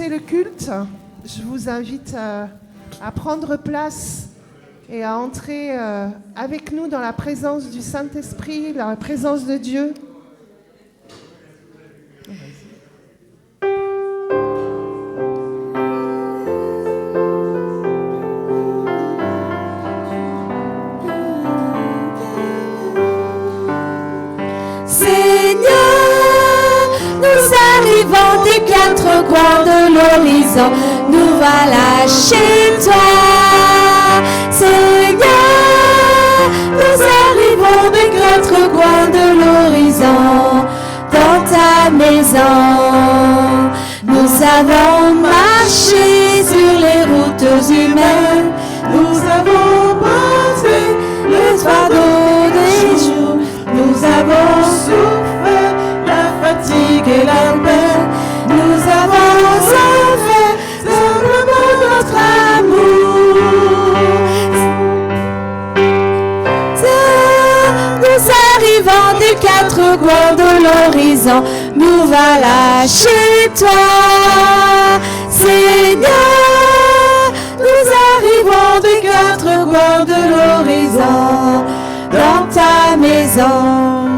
commencer le culte, je vous invite à prendre place et à entrer avec nous dans la présence du Saint-Esprit, dans la présence de Dieu. Des quatre coins de l'horizon, nous voilà chez toi, Seigneur. Nous arrivons des quatre coins de l'horizon, dans ta maison. Nous avons marché sur les routes humaines, nous avons porté le fardeau des jours, nous avons souffert la fatigue et la peine. Nous avons offert simplement notre amour. Nous arrivons des quatre coins de l'horizon, nous voilà chez toi, Seigneur. Nous arrivons des quatre coins de l'horizon, dans ta maison.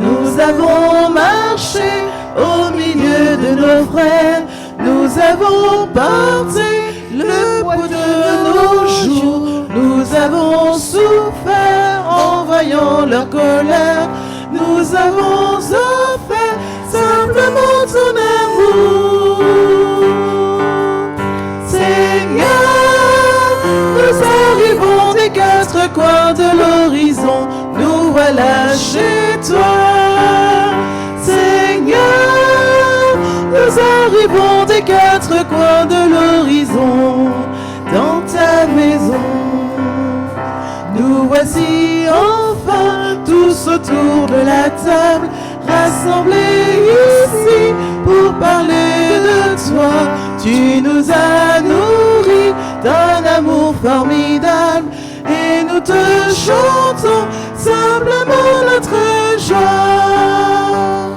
Nous avons marché au milieu de nos frères, nous avons porté le poids de nos jours, nous avons souffert en voyant leur colère, nous avons offert simplement ton amour. Seigneur, nous arrivons des quatre coins de l'horizon, nous voilà chez toi. Nous arrivons des quatre coins de l'horizon, dans ta maison. Nous voici enfin tous autour de la table, rassemblés ici pour parler de toi. Tu nous as nourris d'un amour formidable et nous te chantons simplement notre joie.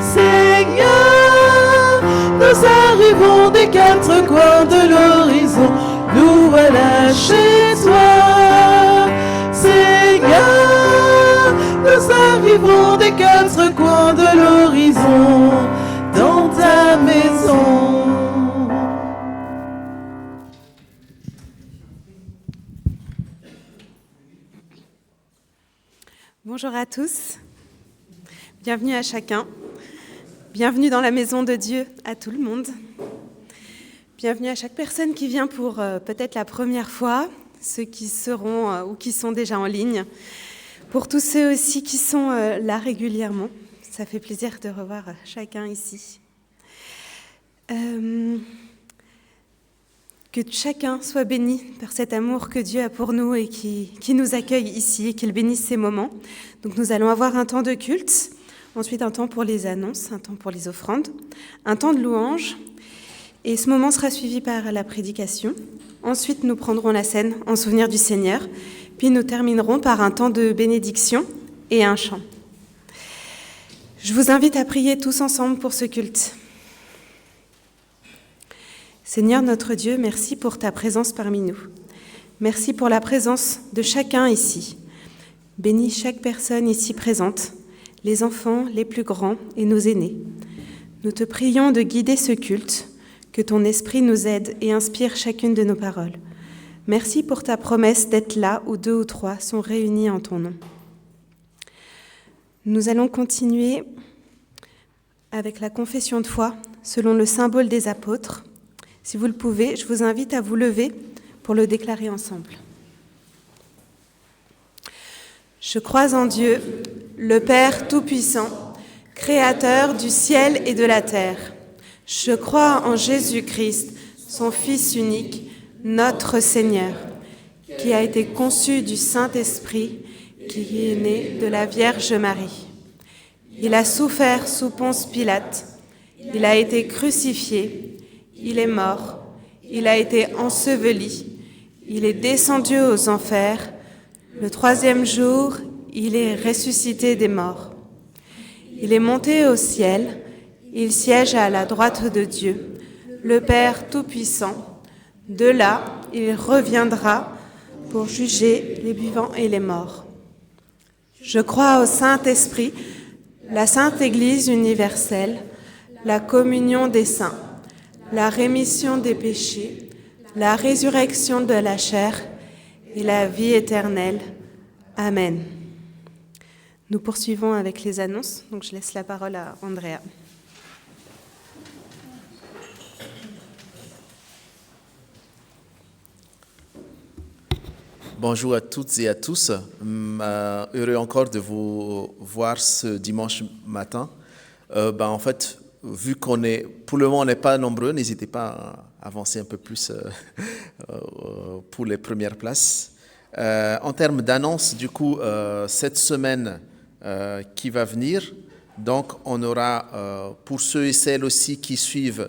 Seigneur, nous arrivons des quatre coins de l'horizon, nous voilà chez toi. Seigneur, nous arrivons des quatre coins de l'horizon, dans ta maison. Bonjour à tous, bienvenue à chacun. Bienvenue dans la maison de Dieu à tout le monde. Bienvenue à chaque personne qui vient pour peut-être la première fois, ceux qui seront ou qui sont déjà en ligne. Pour tous ceux aussi qui sont là régulièrement, ça fait plaisir de revoir chacun ici. Que chacun soit béni par cet amour que Dieu a pour nous et qui nous accueille ici et qu'il bénisse ces moments. Donc nous allons avoir un temps de culte. Ensuite, un temps pour les annonces, un temps pour les offrandes, un temps de louange. Et ce moment sera suivi par la prédication. Ensuite, nous prendrons la scène en souvenir du Seigneur. Puis nous terminerons par un temps de bénédiction et un chant. Je vous invite à prier tous ensemble pour ce culte. Seigneur notre Dieu, merci pour ta présence parmi nous. Merci pour la présence de chacun ici. Bénis chaque personne ici présente, les enfants, les plus grands et nos aînés. Nous te prions de guider ce culte, que ton esprit nous aide et inspire chacune de nos paroles. Merci pour ta promesse d'être là où 2 ou 3 sont réunis en ton nom. Nous allons continuer avec la confession de foi selon le symbole des apôtres. Si vous le pouvez, je vous invite à vous lever pour le déclarer ensemble. Je crois en Dieu, le Père Tout-Puissant, Créateur du ciel et de la terre. Je crois en Jésus-Christ, son Fils unique, notre Seigneur, qui a été conçu du Saint-Esprit, qui est né de la Vierge Marie. Il a souffert sous Ponce Pilate, il a été crucifié, il est mort, il a été enseveli, il est descendu aux enfers. Le 3e jour, il est ressuscité des morts. Il est monté au ciel, Il siège à la droite de Dieu, le Père Tout-Puissant. De là, il reviendra pour juger les vivants et les morts. Je crois au Saint-Esprit, la Sainte Église universelle, la communion des saints, la rémission des péchés, la résurrection de la chair et la vie éternelle. Amen. Nous poursuivons avec les annonces, donc je laisse la parole à Andrea. Bonjour à toutes et à tous. Heureux encore de vous voir ce dimanche matin. En fait, vu qu'on est, pour le moment, on n'est pas nombreux, n'hésitez pas à avancer un peu plus pour les premières places. En termes d'annonces, du coup, cette semaine qui va venir, donc on aura, pour ceux et celles aussi qui suivent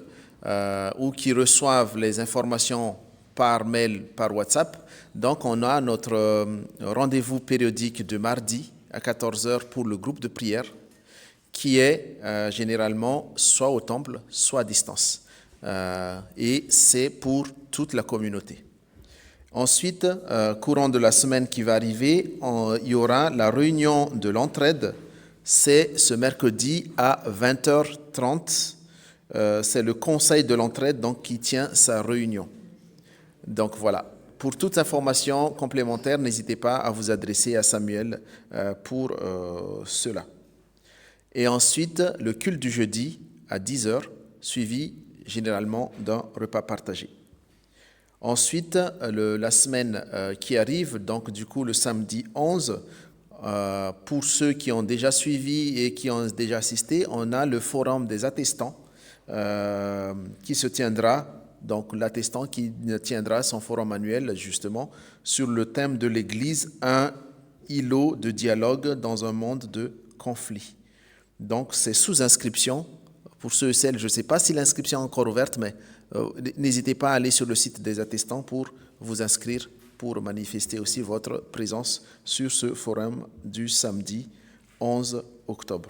ou qui reçoivent les informations par mail, par WhatsApp, donc on a notre rendez-vous périodique de mardi à 14h pour le groupe de prière qui est généralement soit au temple, soit à distance. Et c'est pour toute la communauté. Ensuite, courant de la semaine qui va arriver, il y aura la réunion de l'entraide. C'est ce mercredi à 20h30. C'est le conseil de l'entraide donc, qui tient sa réunion. Donc voilà. Pour toute information complémentaire, n'hésitez pas à vous adresser à Samuel pour cela. Et ensuite, le culte du jeudi à 10h, suivi généralement d'un repas partagé. Ensuite, la semaine qui arrive, donc du coup le samedi 11, pour ceux qui ont déjà suivi et qui ont déjà assisté, on a le forum des attestants qui se tiendra, donc l'attestant qui tiendra son forum annuel justement sur le thème de l'Église, un îlot de dialogue dans un monde de conflit. Donc c'est sous inscription. Pour ceux et celles, je ne sais pas si l'inscription est encore ouverte, mais n'hésitez pas à aller sur le site des attestants pour vous inscrire, pour manifester aussi votre présence sur ce forum du samedi 11 octobre.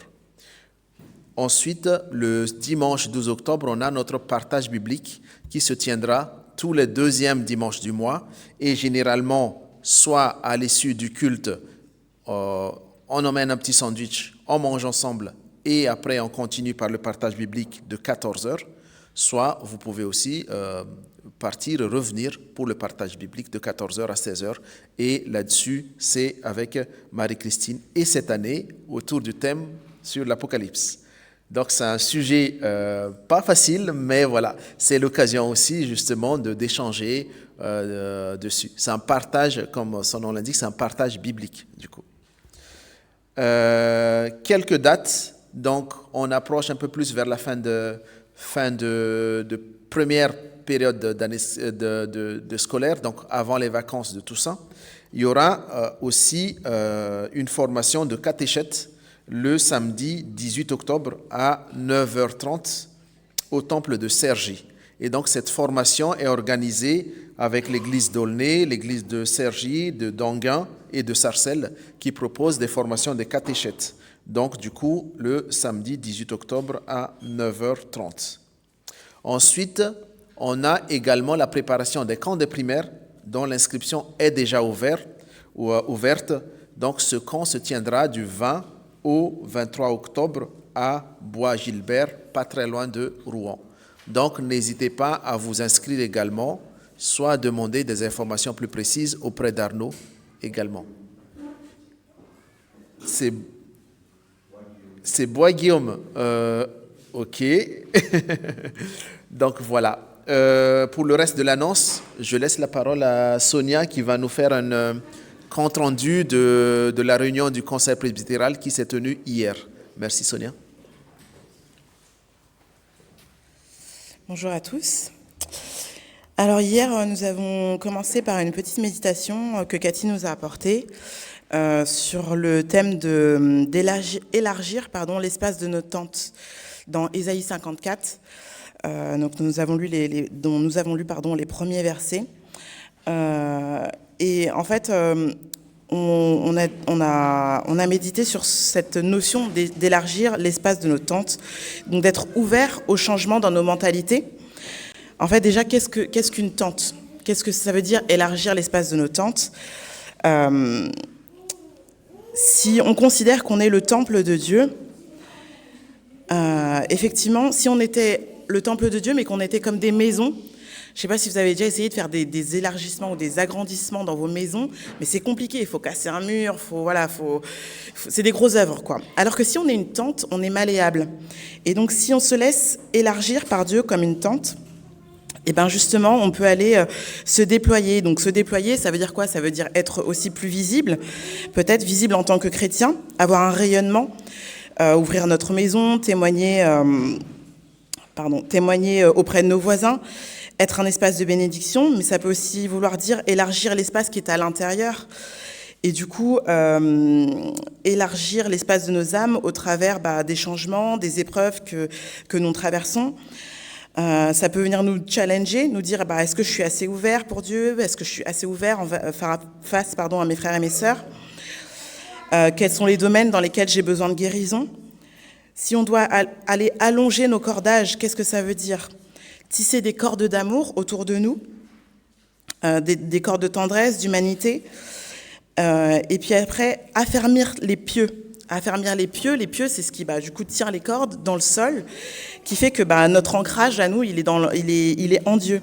Ensuite, le dimanche 12 octobre, on a notre partage biblique qui se tiendra tous les deuxièmes dimanches du mois et généralement, soit à l'issue du culte, on emmène un petit sandwich, on mange ensemble et après on continue par le partage biblique de 14h, soit vous pouvez aussi partir et revenir pour le partage biblique de 14h à 16h. Et là-dessus, c'est avec Marie-Christine et cette année autour du thème sur l'Apocalypse. Donc c'est un sujet pas facile, mais voilà, c'est l'occasion aussi justement d'échanger dessus. C'est un partage, comme son nom l'indique, c'est un partage biblique du coup. Quelques dates, donc on approche un peu plus vers la fin de première période de scolaire, donc avant les vacances de Toussaint. Il y aura aussi une formation de catéchète le samedi 18 octobre à 9h30 au temple de Cergy. Et donc cette formation est organisée avec l'église d'Aulnay, l'église de Cergy, de Danguin et de Sarcelles qui proposent des formations de catéchètes. Donc du coup, le samedi 18 octobre à 9h30. Ensuite, on a également la préparation des camps de primaire dont l'inscription est déjà ouverte. Donc ce camp se tiendra du 20 au 23 octobre à Bois-Gilbert, pas très loin de Rouen. Donc, n'hésitez pas à vous inscrire également, soit à demander des informations plus précises auprès d'Arnaud également. C'est Bois-Guillaume. OK. Donc, voilà. Pour le reste de l'annonce, je laisse la parole à Sonia qui va nous faire un compte rendu de la réunion du conseil presbytéral qui s'est tenue hier. Merci Sonia. Bonjour à tous. Alors hier, nous avons commencé par une petite méditation que Cathy nous a apportée sur le thème d'élargir l'espace de notre tente dans Ésaïe 54. Donc nous avons lu les premiers versets. Et en fait, on a médité sur cette notion d'élargir l'espace de nos tentes, donc d'être ouvert au changement dans nos mentalités. En fait, déjà, qu'est-ce qu'une tente ? Qu'est-ce que ça veut dire élargir l'espace de nos tentes ? Si on considère qu'on est le temple de Dieu, effectivement, si on était le temple de Dieu, mais qu'on était comme des maisons, je ne sais pas si vous avez déjà essayé de faire des élargissements ou des agrandissements dans vos maisons, mais c'est compliqué, il faut casser un mur, c'est des grosses œuvres, quoi. Alors que si on est une tente, on est malléable. Et donc, si on se laisse élargir par Dieu comme une tente, et bien justement, on peut aller se déployer. Donc se déployer, ça veut dire quoi ? Ça veut dire être aussi plus visible, peut-être visible en tant que chrétien, avoir un rayonnement, ouvrir notre maison, témoigner auprès de nos voisins, être un espace de bénédiction, mais ça peut aussi vouloir dire élargir l'espace qui est à l'intérieur. Et du coup, élargir l'espace de nos âmes au travers des changements, des épreuves que nous traversons. Ça peut venir nous challenger, nous dire est-ce que je suis assez ouvert pour Dieu ? Est-ce que je suis assez ouvert face à mes frères et mes sœurs ? Quels sont les domaines dans lesquels j'ai besoin de guérison ? Si on doit aller allonger nos cordages, qu'est-ce que ça veut dire ? Tisser des cordes d'amour autour de nous, des cordes de tendresse, d'humanité, et puis après, affermir les pieux. Affermir les pieux, c'est ce qui du coup tire les cordes dans le sol, qui fait que notre ancrage à nous, il est en Dieu.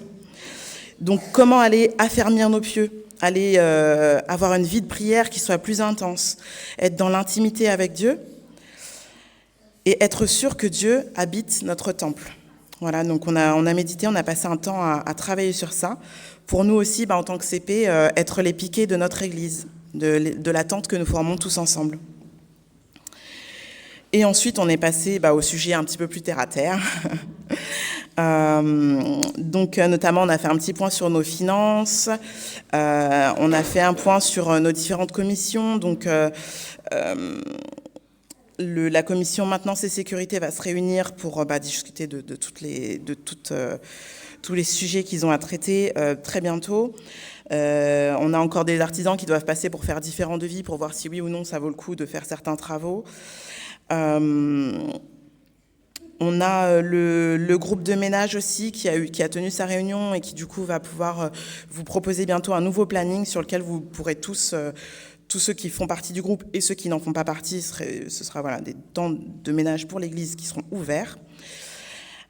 Donc comment aller affermir nos pieux, aller avoir une vie de prière qui soit plus intense, être dans l'intimité avec Dieu et être sûr que Dieu habite notre temple. Voilà, donc on a médité, on a passé un temps à travailler sur ça. Pour nous aussi, en tant que CP, être les piquets de notre Église, de la tente que nous formons tous ensemble. Et ensuite, on est passé au sujet un petit peu plus terre à terre. Donc, notamment, on a fait un petit point sur nos finances. On a fait un point sur nos différentes commissions. Donc, la commission maintenance et sécurité va se réunir pour discuter de tous les sujets qu'ils ont à traiter très bientôt. On a encore des artisans qui doivent passer pour faire différents devis pour voir si oui ou non ça vaut le coup de faire certains travaux. On a le groupe de ménage aussi qui a tenu sa réunion et qui du coup va pouvoir vous proposer bientôt un nouveau planning sur lequel vous pourrez tous ceux qui font partie du groupe et ceux qui n'en font pas partie, ce sera des temps de ménage pour l'église qui seront ouverts.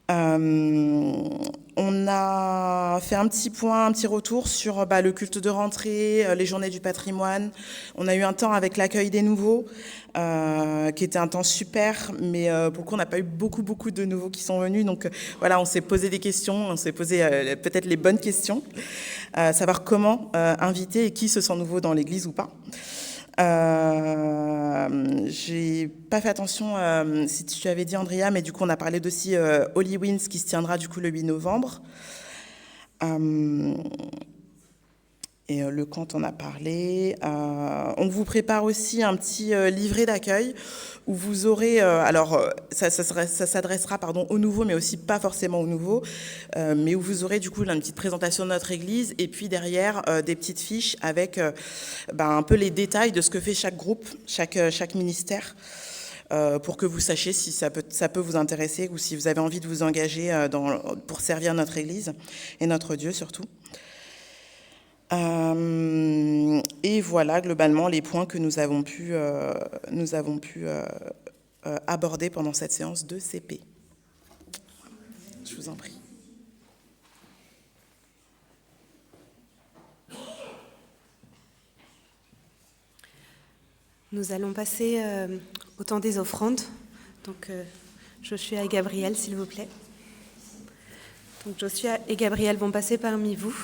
On a fait un petit retour sur le culte de rentrée, les journées du patrimoine. On a eu un temps avec l'accueil des nouveaux, qui était un temps super, mais pour le coup, on n'a pas eu beaucoup de nouveaux qui sont venus. Donc voilà, on s'est posé des questions, on s'est posé peut-être les bonnes questions, savoir comment inviter et qui se sent nouveau dans l'église ou pas. J'ai pas fait attention si tu avais dit Andrea, mais du coup on a parlé d'aussi Holy Winds qui se tiendra du coup le 8 novembre. Et le Camp, on a parlé. On vous prépare aussi un petit livret d'accueil où vous aurez... ça s'adressera aux nouveaux, mais aussi pas forcément aux nouveaux, mais où vous aurez du coup une petite présentation de notre église et puis derrière des petites fiches avec un peu les détails de ce que fait chaque groupe, chaque ministère, pour que vous sachiez si ça peut vous intéresser ou si vous avez envie de vous engager pour servir notre église et notre Dieu surtout. Et voilà globalement les points que nous avons pu aborder pendant cette séance de CP. Je vous en prie. Nous allons passer au temps des offrandes. Donc Joshua et Gabriel, s'il vous plaît. Donc Joshua et Gabriel vont passer parmi vous.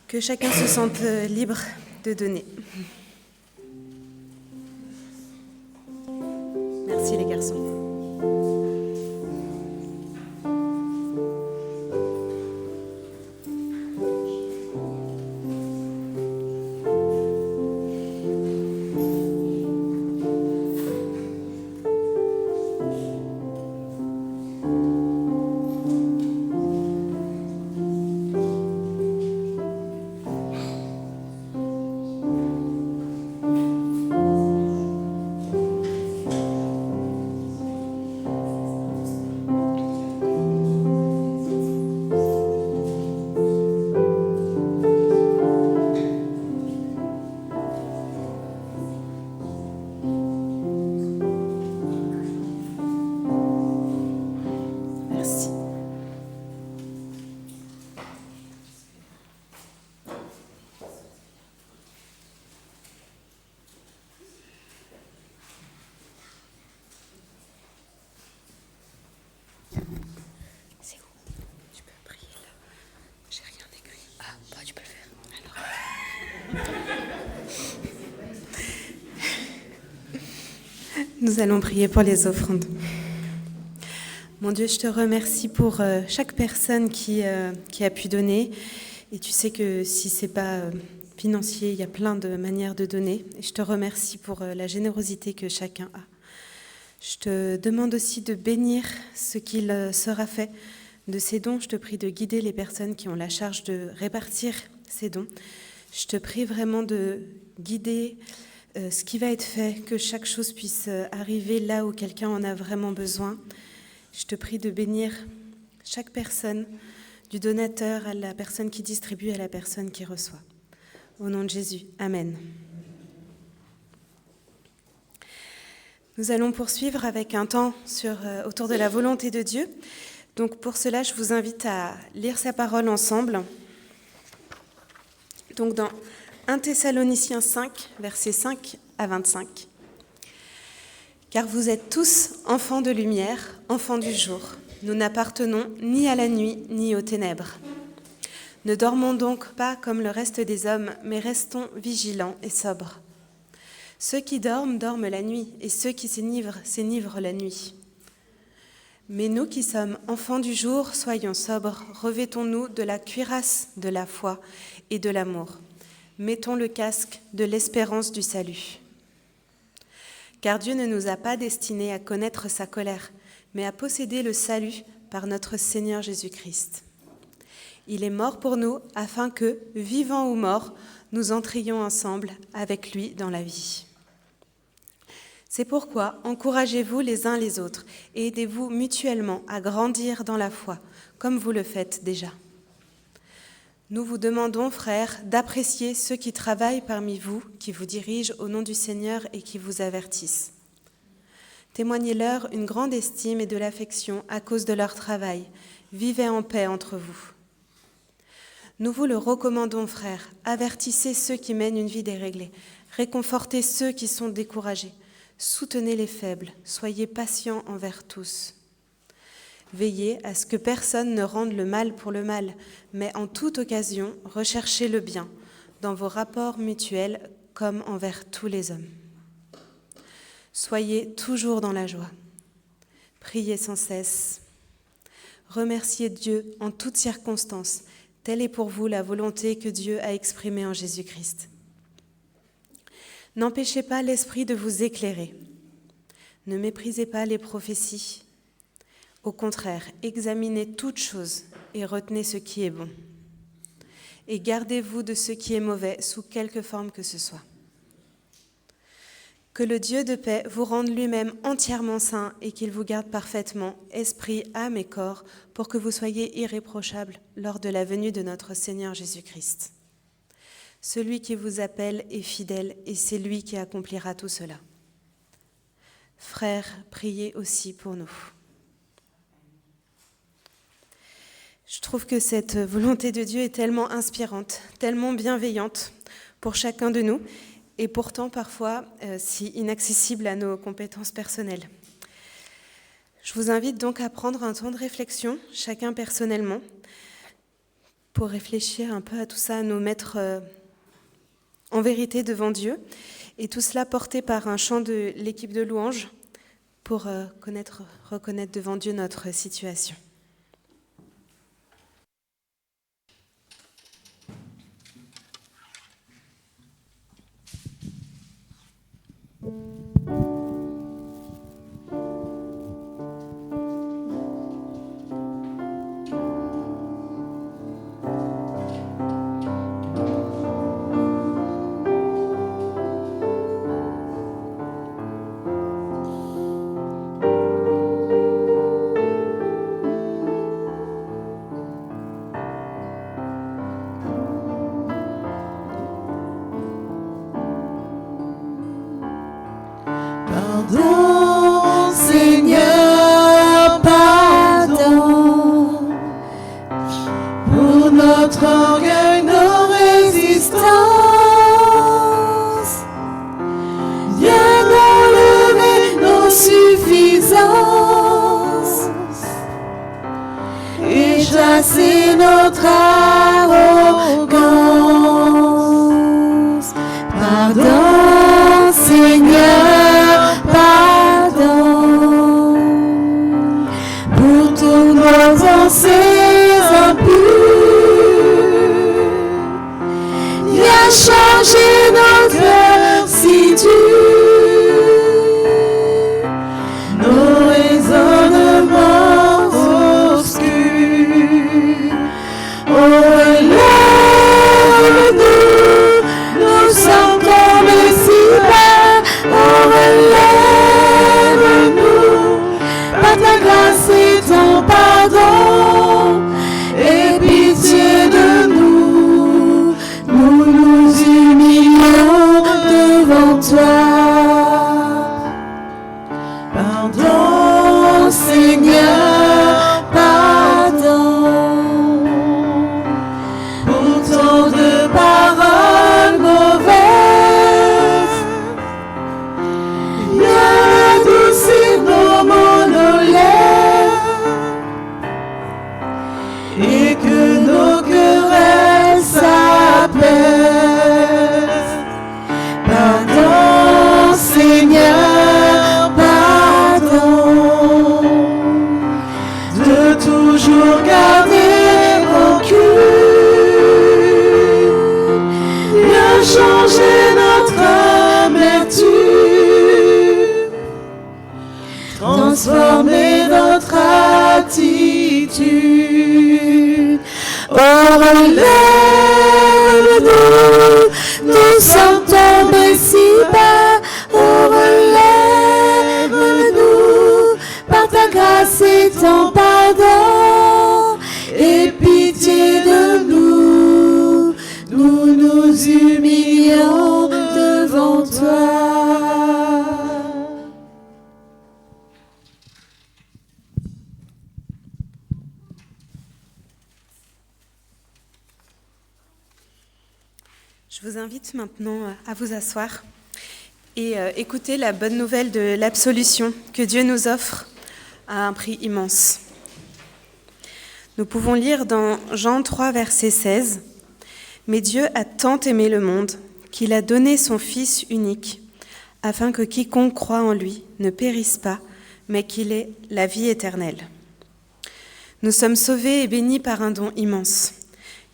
Que chacun se sente libre de donner. Merci les garçons. Nous allons prier pour les offrandes. Mon Dieu, je te remercie pour chaque personne qui a pu donner. Et tu sais que si ce n'est pas financier, il y a plein de manières de donner. Et je te remercie pour la générosité que chacun a. Je te demande aussi de bénir ce qu'il sera fait de ces dons. Je te prie de guider les personnes qui ont la charge de répartir ces dons. Je te prie vraiment de guider ce qui va être fait, que chaque chose puisse arriver là où quelqu'un en a vraiment besoin. Je te prie de bénir chaque personne, du donateur à la personne qui distribue, à la personne qui reçoit. Au nom de Jésus, Amen. Nous allons poursuivre avec un temps autour de la volonté de Dieu. Donc pour cela, je vous invite à lire sa parole ensemble. Donc dans 1 Thessaloniciens 5, versets 5 à 25. « Car vous êtes tous enfants de lumière, enfants du jour. Nous n'appartenons ni à la nuit, ni aux ténèbres. Ne dormons donc pas comme le reste des hommes, mais restons vigilants et sobres. Ceux qui dorment, dorment la nuit, et ceux qui s'enivrent, s'enivrent la nuit. Mais nous qui sommes enfants du jour, soyons sobres, revêtons-nous de la cuirasse de la foi et de l'amour. Mettons le casque de l'espérance du salut. Car Dieu ne nous a pas destinés à connaître sa colère, mais à posséder le salut par notre Seigneur Jésus-Christ. Il est mort pour nous afin que, vivants ou morts, nous entrions ensemble avec lui dans la vie. C'est pourquoi encouragez-vous les uns les autres et aidez-vous mutuellement à grandir dans la foi, comme vous le faites déjà. Nous vous demandons, frères, d'apprécier ceux qui travaillent parmi vous, qui vous dirigent au nom du Seigneur et qui vous avertissent. Témoignez-leur une grande estime et de l'affection à cause de leur travail. Vivez en paix entre vous. Nous vous le recommandons, frères, avertissez ceux qui mènent une vie déréglée, réconfortez ceux qui sont découragés, soutenez les faibles, soyez patients envers tous. Veillez à ce que personne ne rende le mal pour le mal, mais en toute occasion, recherchez le bien, dans vos rapports mutuels comme envers tous les hommes. Soyez toujours dans la joie. Priez sans cesse. Remerciez Dieu en toutes circonstances. Telle est pour vous la volonté que Dieu a exprimée en Jésus-Christ. N'empêchez pas l'esprit de vous éclairer. Ne méprisez pas les prophéties. Au contraire, examinez toutes choses et retenez ce qui est bon. Et gardez-vous de ce qui est mauvais sous quelque forme que ce soit. Que le Dieu de paix vous rende lui-même entièrement saint et qu'il vous garde parfaitement, esprit, âme et corps, pour que vous soyez irréprochables lors de la venue de notre Seigneur Jésus-Christ. Celui qui vous appelle est fidèle et c'est lui qui accomplira tout cela. Frères, priez aussi pour nous. Je trouve que cette volonté de Dieu est tellement inspirante, tellement bienveillante pour chacun de nous, et pourtant parfois si inaccessible à nos compétences personnelles. Je vous invite donc à prendre un temps de réflexion, chacun personnellement, pour réfléchir un peu à tout ça, à nous mettre en vérité devant Dieu, et tout cela porté par un chant de l'équipe de louanges pour reconnaître devant Dieu notre situation. Pardon, Seigneur, pardon pour notre orgueil, nos résistances. Viens enlever nos suffisances et chasser notre arrogance. Pardon, Seigneur, pardon et que nos querelles s'apaisent. Pardon, Seigneur, pardon, de toujours garder rancune, bien changer notre amertume, transformer notre attitude. Oh, relève-nous, nous sommes tombés si bas. Oh, relève-nous, par ta grâce et ton pardon, et pitié de nous, nous nous humilions devant toi. Je vous invite maintenant à vous asseoir et écouter la bonne nouvelle de l'absolution que Dieu nous offre à un prix immense. Nous pouvons lire dans Jean 3, verset 16, « Mais Dieu a tant aimé le monde qu'il a donné son Fils unique, afin que quiconque croit en lui ne périsse pas, mais qu'il ait la vie éternelle. » Nous sommes sauvés et bénis par un don immense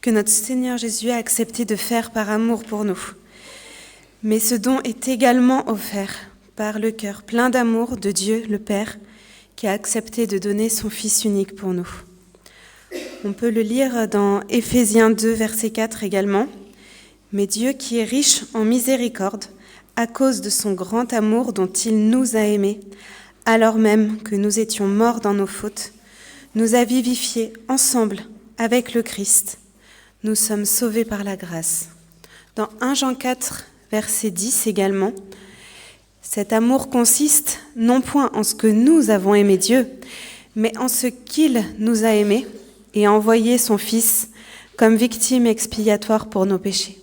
que notre Seigneur Jésus a accepté de faire par amour pour nous. Mais ce don est également offert par le cœur plein d'amour de Dieu le Père, qui a accepté de donner son Fils unique pour nous. On peut le lire dans Éphésiens 2, verset 4 également. « Mais Dieu qui est riche en miséricorde, à cause de son grand amour dont il nous a aimés, alors même que nous étions morts dans nos fautes, nous a vivifiés ensemble avec le Christ. Nous sommes sauvés par la grâce. » Dans 1 Jean 4, verset 10 également, « Cet amour consiste non point en ce que nous avons aimé Dieu, mais en ce qu'il nous a aimés et a envoyé son Fils comme victime expiatoire pour nos péchés. »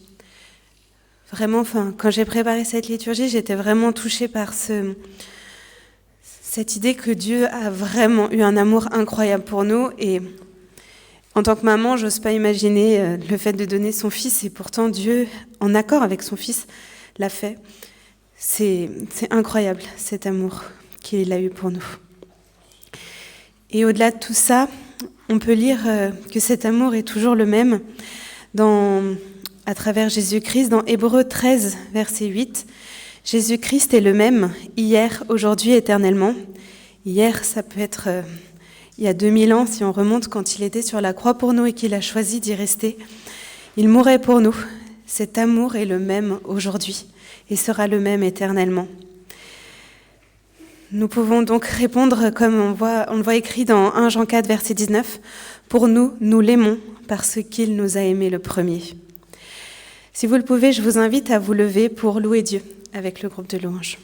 Vraiment, quand j'ai préparé cette liturgie, j'étais vraiment touchée par cette idée que Dieu a vraiment eu un amour incroyable pour nous. Et en tant que maman, j'ose pas imaginer le fait de donner son Fils, et pourtant Dieu, en accord avec son Fils, l'a fait. C'est incroyable, cet amour qu'il a eu pour nous. Et au-delà de tout ça, on peut lire que cet amour est toujours le même à travers Jésus-Christ. Dans Hébreux 13, verset 8, « Jésus-Christ est le même, hier, aujourd'hui, éternellement. » Hier, ça peut être il y a 2000 ans, si on remonte, quand il était sur la croix pour nous et qu'il a choisi d'y rester. Il mourait pour nous. Cet amour est le même aujourd'hui et sera le même éternellement. Nous pouvons donc répondre comme on le voit écrit dans 1 Jean 4, verset 19, « Pour nous, nous l'aimons parce qu'il nous a aimés le premier. » Si vous le pouvez, je vous invite à vous lever pour louer Dieu avec le groupe de louanges.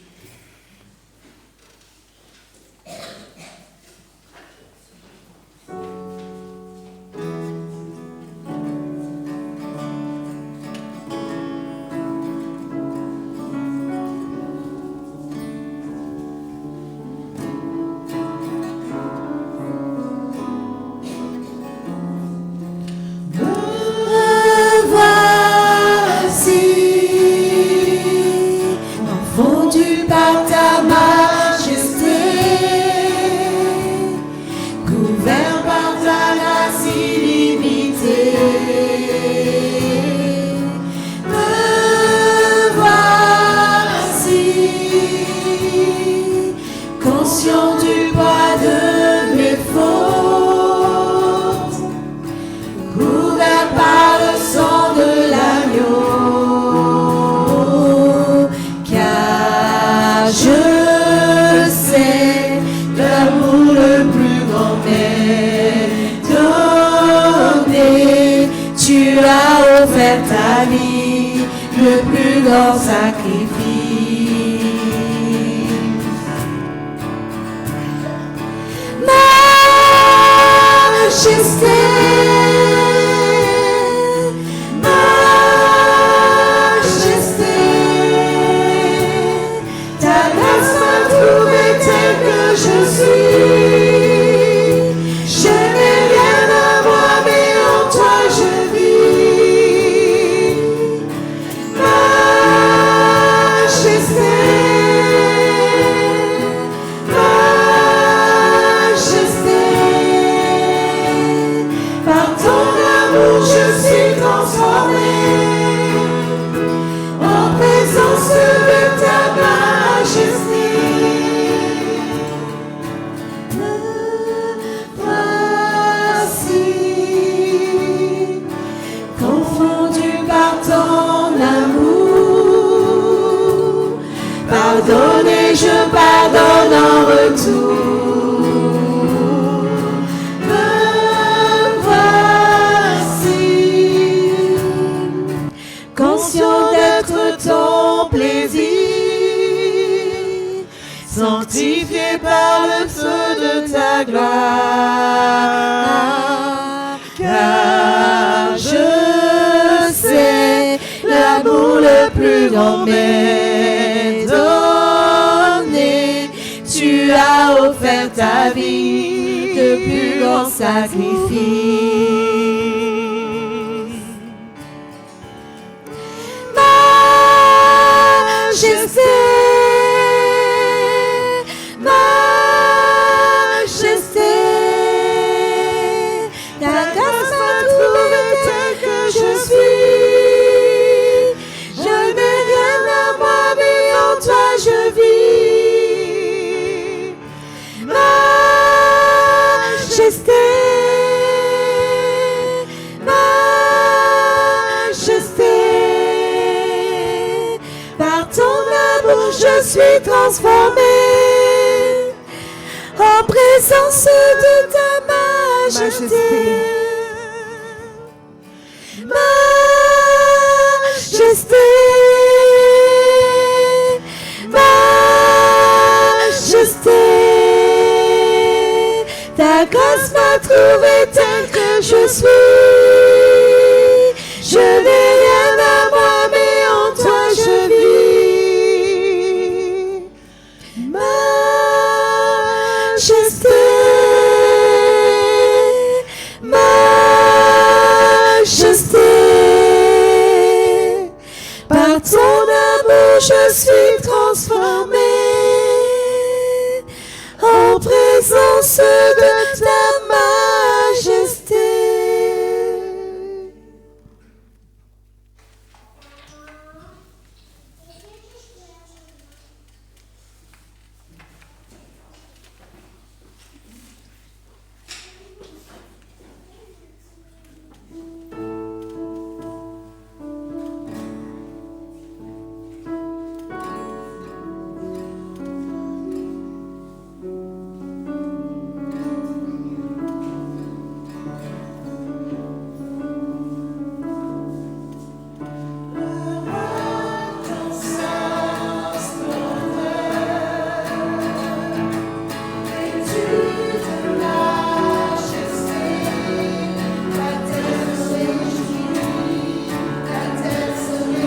Ta vie, le plus grand sacrifice. Majesté, majesté, ta grâce m'a trouvé tel que je suis. Je n'ai rien à moi, mais amour, je suis transformé en présence de ta majesté. Me voici confondu par ton amour. Pardonne et je pardonne en retour. Conscient d'être ton plaisir, sanctifié par le feu de ta gloire. Car je sais l'amour le plus grand m'est donné. Tu as offert ta vie, le plus grand sacrifice. Majesté, majesté, ta grâce m'a trouvé tel que je suis. Je n'ai rien à moi, mais en toi je vis. Majesté, je suis transformée en présence de ta majesté. Majesté, majesté, ta grâce m'a trouvé telle que je suis. Je n'ai rien à moi, mais en toi je vis. Majesté, majesté, par ton amour je suis transformée en présence de ta majesté.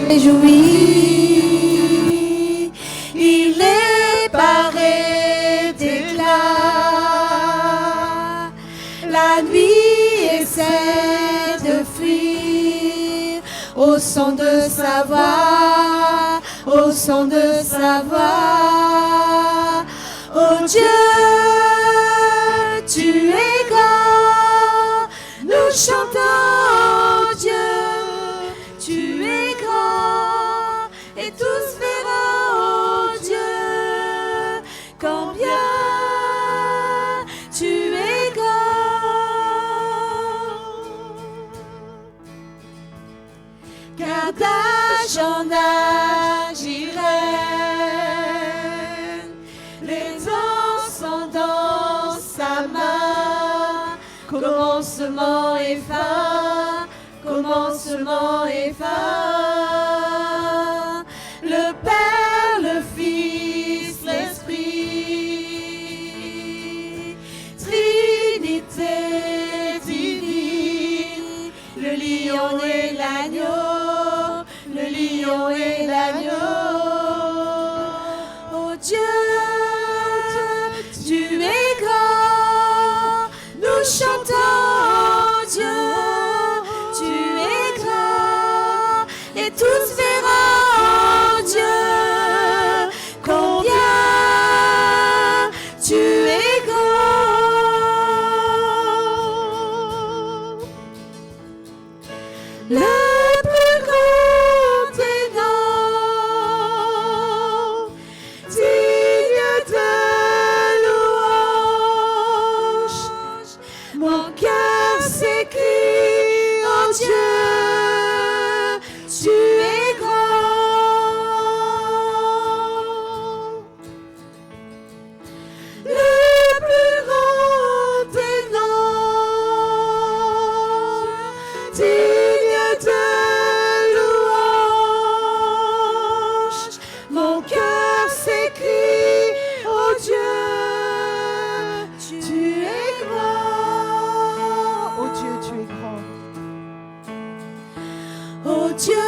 Réjouis, il est paré d'éclat. La nuit essaie de fuir au son de sa voix, au son de sa voix. Oh Dieu, tu es grand, nous chantons Dieu. Tu es grand et tous verront, oh Dieu, combien tu es grand. Car d'âge en âge il règne, les temps sont dans sa main, commencement et fin. Commencement et fin, le Père, le Fils, l'Esprit, Trinité divine, le lion et l'agneau, le lion et l'agneau. Oh Dieu, tu es grand, nous chantons Dieu. Tous le plus grand des noms, digne de louange. Mon cœur s'écrie, oh Dieu, tu es grand. Le plus grand des noms, digne de louange. Mon cœur s'écrie, oh Dieu, tu es grand. Oh Dieu, tu es grand. Oh Dieu,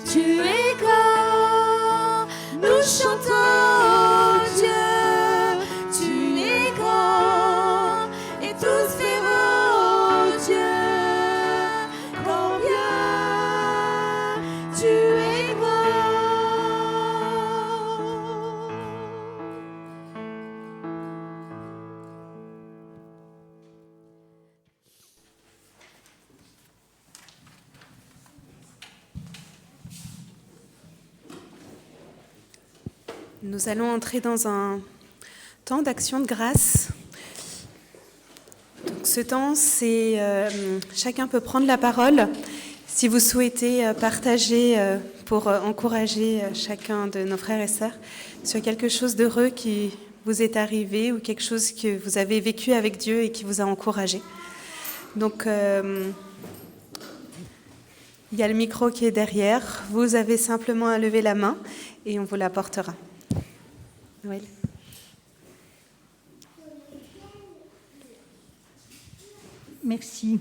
tu es grand. Nous chantons, oh Dieu, tu es grand. Et tous verront, oh Dieu, combien tu es grand. Nous allons entrer dans un temps d'action de grâce. Donc, ce temps, c'est chacun peut prendre la parole. Si vous souhaitez partager pour encourager chacun de nos frères et sœurs sur quelque chose d'heureux qui vous est arrivé ou quelque chose que vous avez vécu avec Dieu et qui vous a encouragé. Donc, il y a le micro qui est derrière. Vous avez simplement à lever la main et on vous l'apportera. Noël. Merci.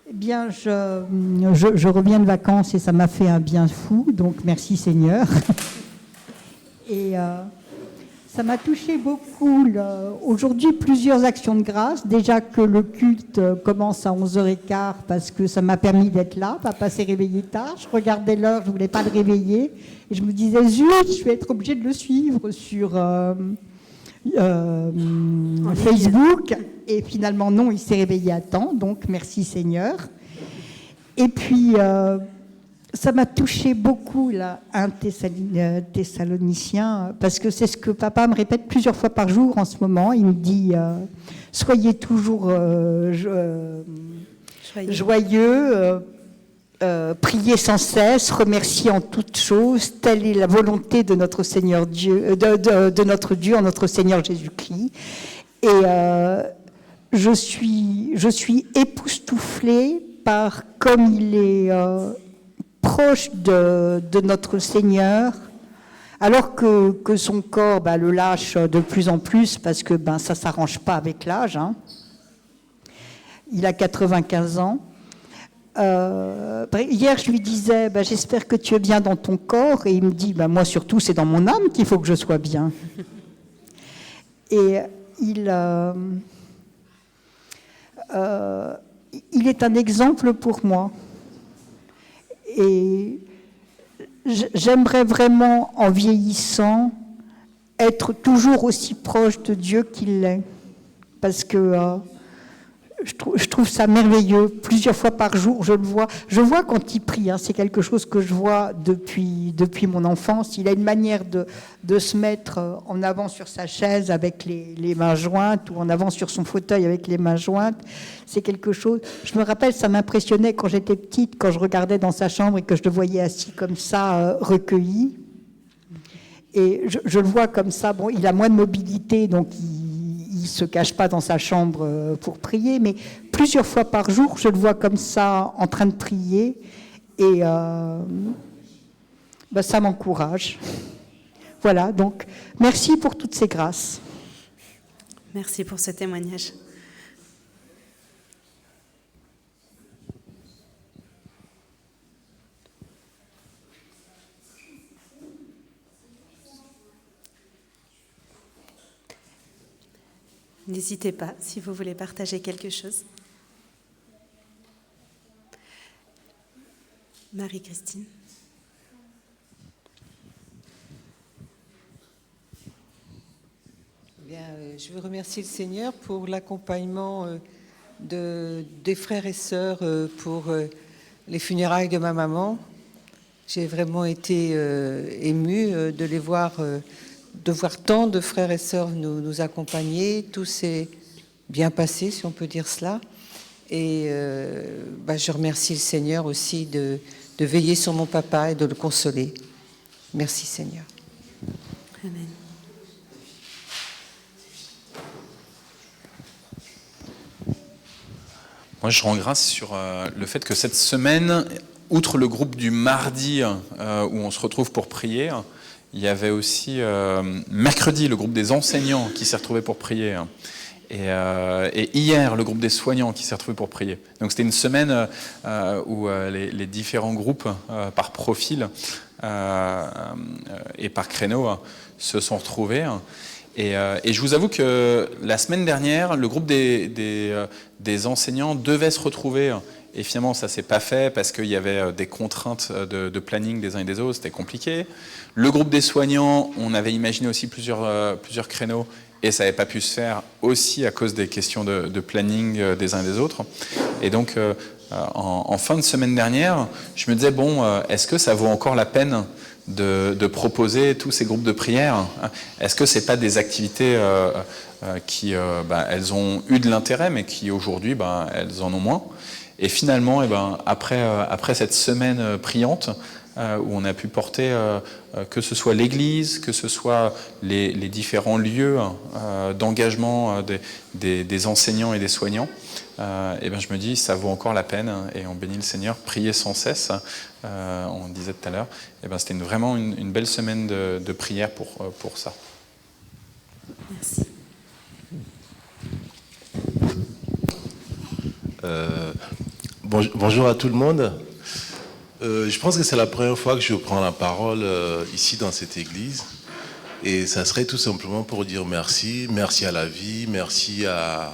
Eh bien, je reviens de vacances et ça m'a fait un bien fou, donc merci Seigneur. Et ça m'a touché beaucoup. Aujourd'hui, plusieurs actions de grâce. Déjà que le culte commence à 11h15 parce que ça m'a permis d'être là. Papa s'est réveillé tard. Je regardais l'heure, je ne voulais pas le réveiller. Et je me disais, zut, je vais être obligée de le suivre sur Facebook. Et finalement, non, il s'est réveillé à temps. Donc, merci Seigneur. Et puis, ça m'a touché beaucoup, là, 1 Thessaloniciens, parce que c'est ce que papa me répète plusieurs fois par jour en ce moment. Il me dit, soyez toujours joyeux, priez sans cesse, remerciez en toutes choses. Telle est la volonté de notre Seigneur Dieu, de notre Dieu en notre Seigneur Jésus-Christ. Et je suis époustouflée par comme il est proche de notre Seigneur, alors que son corps le lâche de plus en plus parce que ça ne s'arrange pas avec l'âge. Hein. Il a 95 ans. Hier, je lui disais, j'espère que tu es bien dans ton corps. Et il me dit, moi surtout, c'est dans mon âme qu'il faut que je sois bien. Et il est un exemple pour moi. Et j'aimerais vraiment, en vieillissant, être toujours aussi proche de Dieu qu'il l'est. Parce que je trouve ça merveilleux. Plusieurs fois par jour, je le vois. Je vois quand il prie. Hein, c'est quelque chose que je vois depuis mon enfance. Il a une manière de se mettre en avant sur sa chaise avec les mains jointes ou en avant sur son fauteuil avec les mains jointes. C'est quelque chose... Je me rappelle, ça m'impressionnait quand j'étais petite, quand je regardais dans sa chambre et que je le voyais assis comme ça, recueilli. Et je le vois comme ça. Bon, il a moins de mobilité, donc il ne se cache pas dans sa chambre pour prier, mais plusieurs fois par jour, je le vois comme ça, en train de prier, et ça m'encourage. Voilà, donc merci pour toutes ces grâces. Merci pour ce témoignage. N'hésitez pas si vous voulez partager quelque chose. Marie-Christine. Bien, je veux remercier le Seigneur pour l'accompagnement des frères et sœurs pour les funérailles de ma maman. J'ai vraiment été émue de les voir, de voir tant de frères et sœurs nous accompagner. Tout s'est bien passé, si on peut dire cela. Et je remercie le Seigneur aussi de veiller sur mon papa et de le consoler. Merci Seigneur. Amen. Moi, je rends grâce sur le fait que cette semaine, outre le groupe du mardi où on se retrouve pour prier, il y avait aussi mercredi le groupe des enseignants qui s'est retrouvé pour prier. Et hier, le groupe des soignants qui s'est retrouvé pour prier. Donc c'était une semaine où les différents groupes, par profil et par créneau, se sont retrouvés. Et je vous avoue que la semaine dernière, le groupe des enseignants devait se retrouver. Et finalement, ça ne s'est pas fait parce qu'il y avait des contraintes de planning des uns et des autres. C'était compliqué. Le groupe des soignants, on avait imaginé aussi plusieurs créneaux. Et ça n'avait pas pu se faire aussi à cause des questions de planning des uns et des autres. Et donc, en fin de semaine dernière, je me disais, est-ce que ça vaut encore la peine de proposer tous ces groupes de prière? Est-ce que ce n'est pas des activités qui elles ont eu de l'intérêt, mais qui aujourd'hui, elles en ont moins? Et finalement, après cette semaine priante, où on a pu porter, que ce soit l'Église, que ce soit les différents lieux d'engagement des enseignants et des soignants, je me dis, ça vaut encore la peine, et on bénit le Seigneur, prier sans cesse, on disait tout à l'heure. C'était vraiment une belle semaine de prière pour ça. Merci. Bonjour à tout le monde. Je pense que c'est la première fois que je prends la parole ici dans cette église, et ça serait tout simplement pour dire merci à la vie, merci à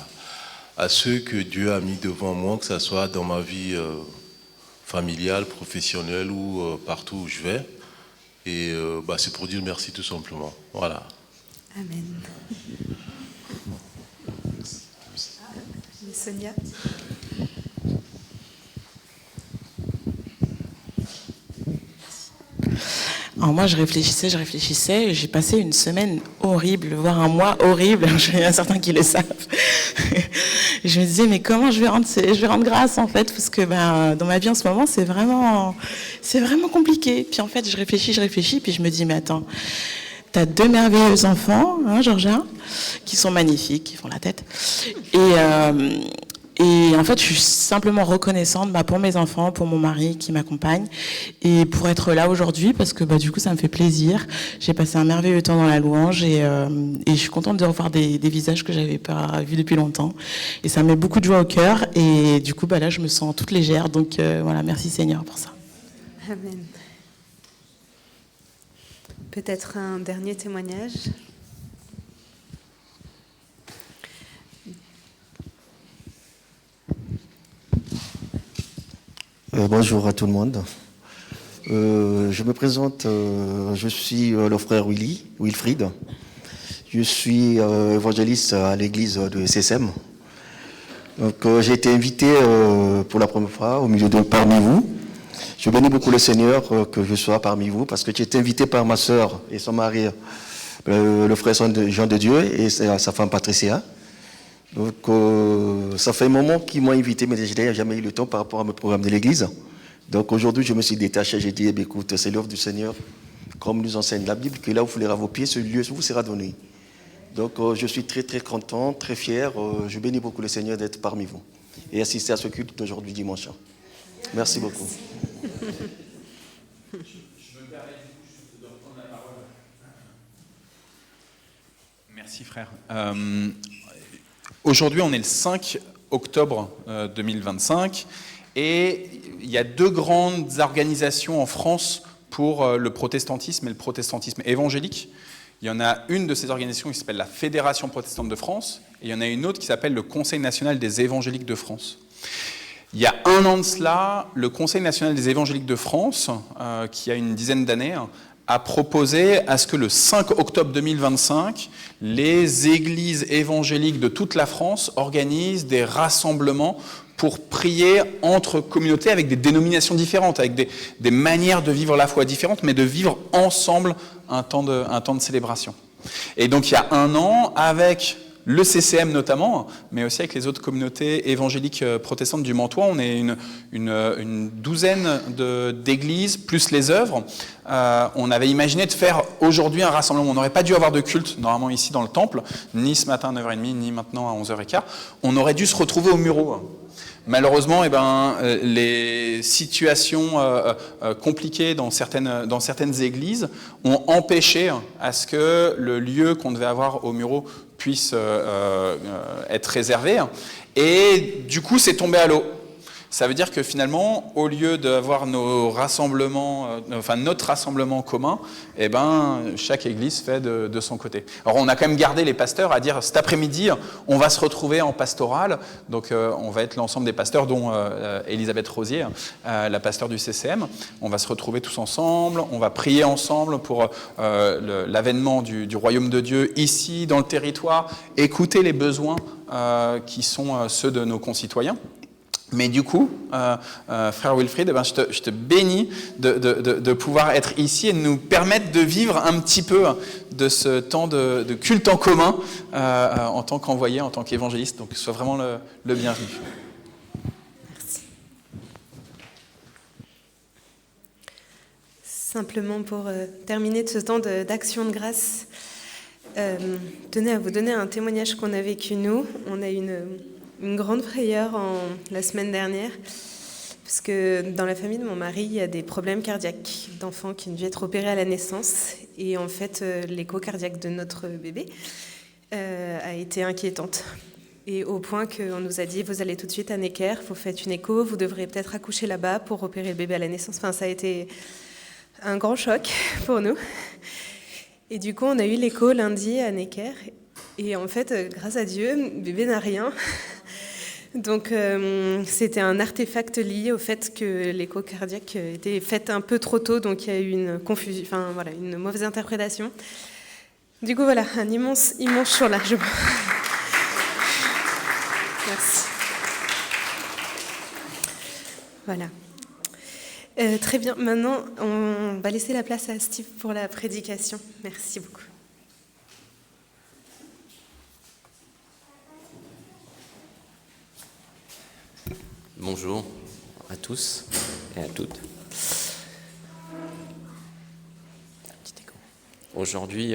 ceux que Dieu a mis devant moi, que ce soit dans ma vie familiale, professionnelle ou partout où je vais, et c'est pour dire merci tout simplement. Voilà. Amen. Sonia. Alors moi, je réfléchissais, j'ai passé une semaine horrible, voire un mois horrible, il y en a certains qui le savent. Je me disais, mais comment je vais rendre grâce, en fait, parce que dans ma vie en ce moment, c'est vraiment compliqué. Puis en fait, je réfléchis, puis je me dis, mais attends, t'as 2 merveilleux enfants, Georgia, qui sont magnifiques, qui font la tête. Et en fait, je suis simplement reconnaissante pour mes enfants, pour mon mari qui m'accompagne, et pour être là aujourd'hui, parce que du coup, ça me fait plaisir. J'ai passé un merveilleux temps dans la louange, et je suis contente de revoir des visages que j'avais pas vus depuis longtemps. Et ça me met beaucoup de joie au cœur, et du coup, là, je me sens toute légère. Donc voilà, merci Seigneur pour ça. Amen. Peut-être un dernier témoignage. Bonjour à tout le monde. Je me présente, je suis le frère Wilfried. Je suis évangéliste à l'église de SSM. Donc, j'ai été invité pour la première fois parmi vous. Je bénis beaucoup le Seigneur que je sois parmi vous, parce que j'ai été invité par ma sœur et son mari, le frère Jean de Dieu, et sa femme Patricia. Donc, ça fait un moment qu'ils m'ont invité, mais je n'ai jamais eu le temps par rapport à mes programmes de l'église. Donc, aujourd'hui, je me suis détaché. J'ai dit, écoute, c'est l'œuvre du Seigneur, comme nous enseigne la Bible, que là où vous foulera vos pieds, ce lieu vous sera donné. Donc, je suis très, très content, très fier. Je bénis beaucoup le Seigneur d'être parmi vous et assister à ce culte d'aujourd'hui dimanche. Merci beaucoup. Je me permets juste de reprendre la parole. Merci, frère. Aujourd'hui, on est le 5 octobre 2025 et il y a 2 grandes organisations en France pour le protestantisme et le protestantisme évangélique. Il y en a une de ces organisations qui s'appelle la Fédération protestante de France et il y en a une autre qui s'appelle le Conseil national des évangéliques de France. Il y a 1 an de cela, le Conseil national des évangéliques de France, qui a une dizaine d'années, a proposé à ce que le 5 octobre 2025, les églises évangéliques de toute la France organisent des rassemblements pour prier entre communautés avec des dénominations différentes, avec des manières de vivre la foi différentes, mais de vivre ensemble un temps de célébration. Et donc il y a un an, avec le CCM notamment, mais aussi avec les autres communautés évangéliques protestantes du Mantois, on est une douzaine d'églises, plus les œuvres. On avait imaginé de faire aujourd'hui un rassemblement. On n'aurait pas dû avoir de culte, normalement ici dans le temple, ni ce matin à 9h30, ni maintenant à 11h15. On aurait dû se retrouver au Muro. Malheureusement, les situations compliquées dans certaines églises ont empêché à ce que le lieu qu'on devait avoir au Muro puisse être réservé. Et du coup, c'est tombé à l'eau. Ça veut dire que finalement, au lieu d'avoir notre rassemblement commun, chaque église fait de son côté. Alors on a quand même gardé les pasteurs à dire cet après-midi, on va se retrouver en pastoral. Donc on va être l'ensemble des pasteurs, dont Elisabeth Rosier, la pasteur du CCM. On va se retrouver tous ensemble, on va prier ensemble pour l'avènement du royaume de Dieu ici, dans le territoire, écouter les besoins qui sont ceux de nos concitoyens. Mais du coup, frère Wilfried, je te bénis de pouvoir être ici et de nous permettre de vivre un petit peu de ce temps de culte en commun en tant qu'envoyé, en tant qu'évangéliste. Donc, sois vraiment le bienvenu. Merci. Simplement pour terminer de ce temps d'action de grâce, tenez à vous donner un témoignage qu'on a vécu nous. On a une grande frayeur la semaine dernière, parce que dans la famille de mon mari, il y a des problèmes cardiaques d'enfants qui devaient être opérés à la naissance. Et en fait, l'écho cardiaque de notre bébé a été inquiétante. Et au point qu'on nous a dit, vous allez tout de suite à Necker, vous faites une écho, vous devrez peut-être accoucher là-bas pour opérer le bébé à la naissance. Enfin, ça a été un grand choc pour nous. Et du coup, on a eu l'écho lundi à Necker. Et en fait, grâce à Dieu, le bébé n'a rien. Donc, c'était un artefact lié au fait que l'écho cardiaque était fait un peu trop tôt, donc il y a eu une confusion, une mauvaise interprétation. Du coup, voilà, un immense soulagement. Merci. Voilà. Très bien. Maintenant, on va laisser la place à Steve pour la prédication. Merci beaucoup. Bonjour à tous et à toutes. Aujourd'hui,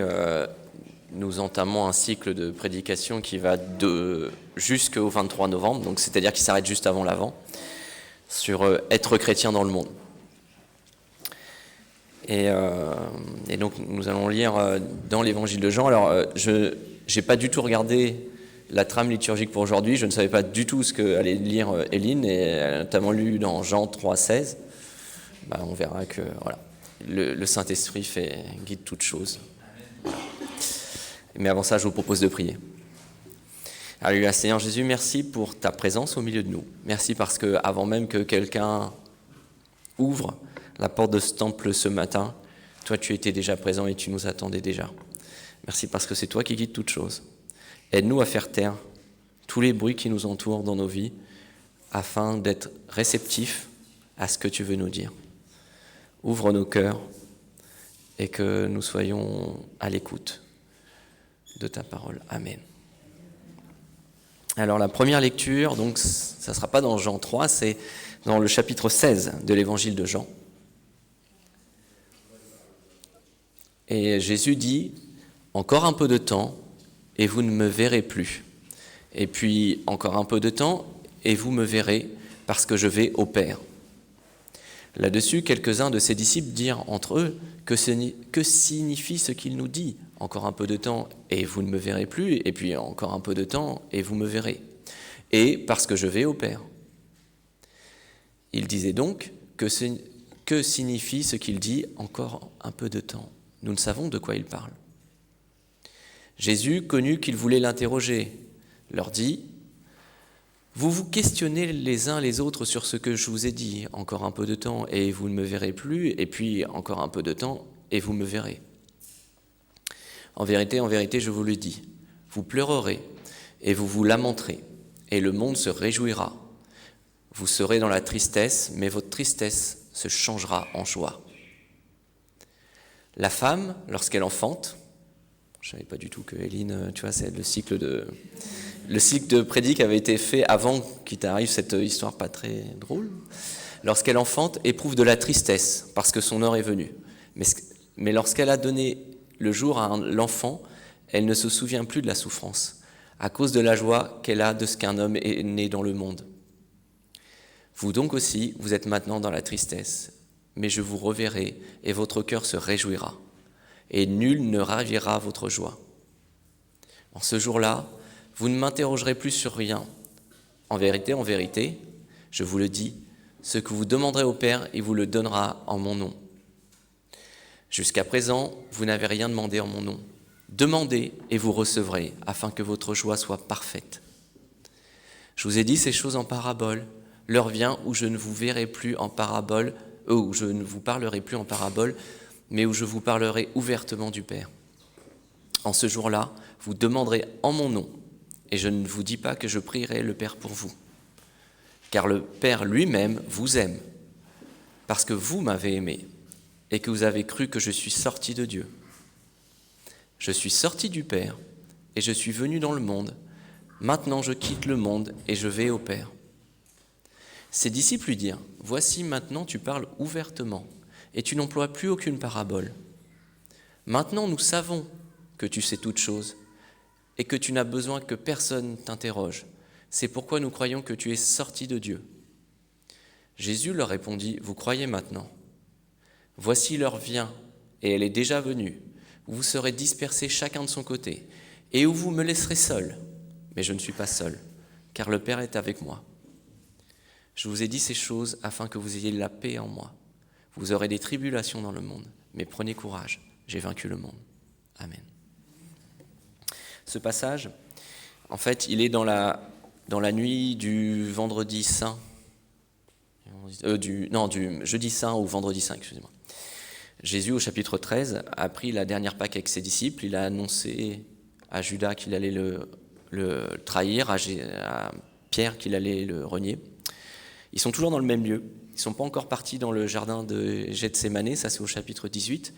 nous entamons un cycle de prédication qui va jusqu'au 23 novembre, donc c'est-à-dire qui s'arrête juste avant l'Avent, sur être chrétien dans le monde. Et donc nous allons lire dans l'Évangile de Jean. Alors, je n'ai pas du tout regardé la trame liturgique pour aujourd'hui, je ne savais pas du tout ce qu'allait lire Éline, et elle a notamment lu dans Jean 3,16. On verra que voilà, le Saint-Esprit guide toutes choses. Mais avant ça, je vous propose de prier. Alléluia, Seigneur Jésus, merci pour ta présence au milieu de nous. Merci parce que avant même que quelqu'un ouvre la porte de ce temple ce matin, toi tu étais déjà présent et tu nous attendais déjà. Merci parce que c'est toi qui guides toutes choses. Aide-nous à faire taire tous les bruits qui nous entourent dans nos vies afin d'être réceptifs à ce que tu veux nous dire. Ouvre nos cœurs et que nous soyons à l'écoute de ta parole. Amen. Alors la première lecture, donc ça ne sera pas dans Jean 3, c'est dans le chapitre 16 de l'évangile de Jean. Et Jésus dit, « Encore un peu de temps, et vous ne me verrez plus. Et puis, encore un peu de temps, et vous me verrez, parce que je vais au Père. » Là-dessus, quelques-uns de ses disciples dirent entre eux, « Que signifie ce qu'il nous dit ? Encore un peu de temps, et vous ne me verrez plus, et puis encore un peu de temps, et vous me verrez. Et parce que je vais au Père. » Il disait donc, que signifie ce qu'il dit « encore un peu de temps » ? Nous ne savons de quoi il parle. Jésus connut qu'ils voulaient l'interroger, leur dit « Vous vous questionnez les uns les autres sur ce que je vous ai dit, encore un peu de temps et vous ne me verrez plus, et puis encore un peu de temps et vous me verrez. En vérité, je vous le dis, vous pleurerez et vous vous lamenterez, et le monde se réjouira. Vous serez dans la tristesse, mais votre tristesse se changera en joie. La femme, lorsqu'elle enfante, je ne savais pas du tout que Éline, tu vois, c'est le cycle de prédic avait été fait avant qu'il t'arrive cette histoire pas très drôle. Lorsqu'elle enfante, éprouve de la tristesse parce que son heure est venue. Mais lorsqu'elle a donné le jour à l'enfant, elle ne se souvient plus de la souffrance à cause de la joie qu'elle a de ce qu'un homme est né dans le monde. Vous donc aussi, vous êtes maintenant dans la tristesse, mais je vous reverrai et votre cœur se réjouira, et nul ne ravira votre joie. En ce jour-là, vous ne m'interrogerez plus sur rien. En vérité, je vous le dis, ce que vous demanderez au Père, il vous le donnera en mon nom. Jusqu'à présent, vous n'avez rien demandé en mon nom. Demandez et vous recevrez, afin que votre joie soit parfaite. Je vous ai dit ces choses en parabole. L'heure vient où je ne vous verrai plus en parabole, où je ne vous parlerai plus en parabole, mais où je vous parlerai ouvertement du Père. En ce jour-là, vous demanderez en mon nom, et je ne vous dis pas que je prierai le Père pour vous, car le Père lui-même vous aime, parce que vous m'avez aimé, et que vous avez cru que je suis sorti de Dieu. Je suis sorti du Père, et je suis venu dans le monde. Maintenant je quitte le monde, et je vais au Père. Ses disciples lui dirent, « Voici maintenant tu parles ouvertement, et tu n'emploies plus aucune parabole. Maintenant nous savons que tu sais toutes choses, et que tu n'as besoin que personne t'interroge. C'est pourquoi nous croyons que tu es sorti de Dieu. » Jésus leur répondit, « Vous croyez maintenant. Voici l'heure vient, et elle est déjà venue, où vous serez dispersés chacun de son côté, et où vous me laisserez seul. Mais je ne suis pas seul, car le Père est avec moi. Je vous ai dit ces choses afin que vous ayez la paix en moi. Vous aurez des tribulations dans le monde, mais prenez courage, j'ai vaincu le monde. » Amen. Ce passage, en fait, il est dans la nuit du vendredi saint, du jeudi saint au vendredi saint, excusez-moi. Jésus, au chapitre 13, a pris la dernière Pâque avec ses disciples. Il a annoncé à Judas qu'il allait le trahir, à Pierre qu'il allait le renier. Ils sont toujours dans le même lieu. Ils ne sont pas encore partis dans le jardin de Gethsémanée, ça c'est au chapitre 18.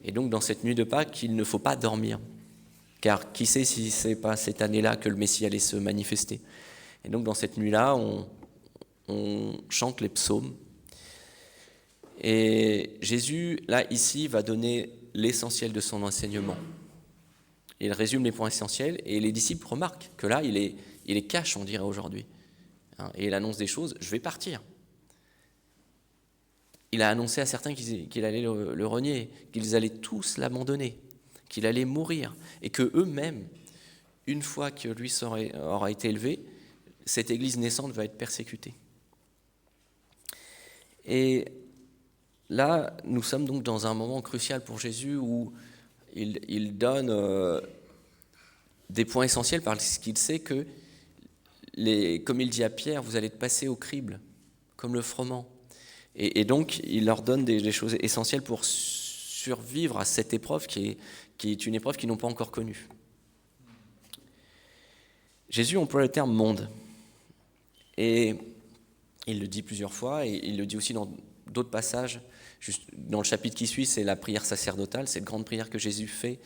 Et donc dans cette nuit de Pâques, il ne faut pas dormir. Car qui sait si ce n'est pas cette année-là que le Messie allait se manifester. Et donc dans cette nuit-là, on chante les psaumes. Et Jésus, là, ici, va donner l'essentiel de son enseignement. Il résume les points essentiels et les disciples remarquent que là, il est cash, on dirait aujourd'hui. Et il annonce des choses, je vais partir. Il a annoncé à certains qu'il allait le renier, qu'ils allaient tous l'abandonner, qu'il allait mourir, et que eux-mêmes, une fois que lui aura été élevé, cette église naissante va être persécutée. Et là, nous sommes donc dans un moment crucial pour Jésus où il donne des points essentiels parce qu'il sait que, comme il dit à Pierre, vous allez être passé au crible, comme le froment. Et donc, il leur donne des choses essentielles pour survivre à cette épreuve qui est une épreuve qu'ils n'ont pas encore connue. Jésus emploie le terme « monde ». Et il le dit plusieurs fois, et il le dit aussi dans d'autres passages. Juste dans le chapitre qui suit, c'est la prière sacerdotale, cette grande prière que Jésus fait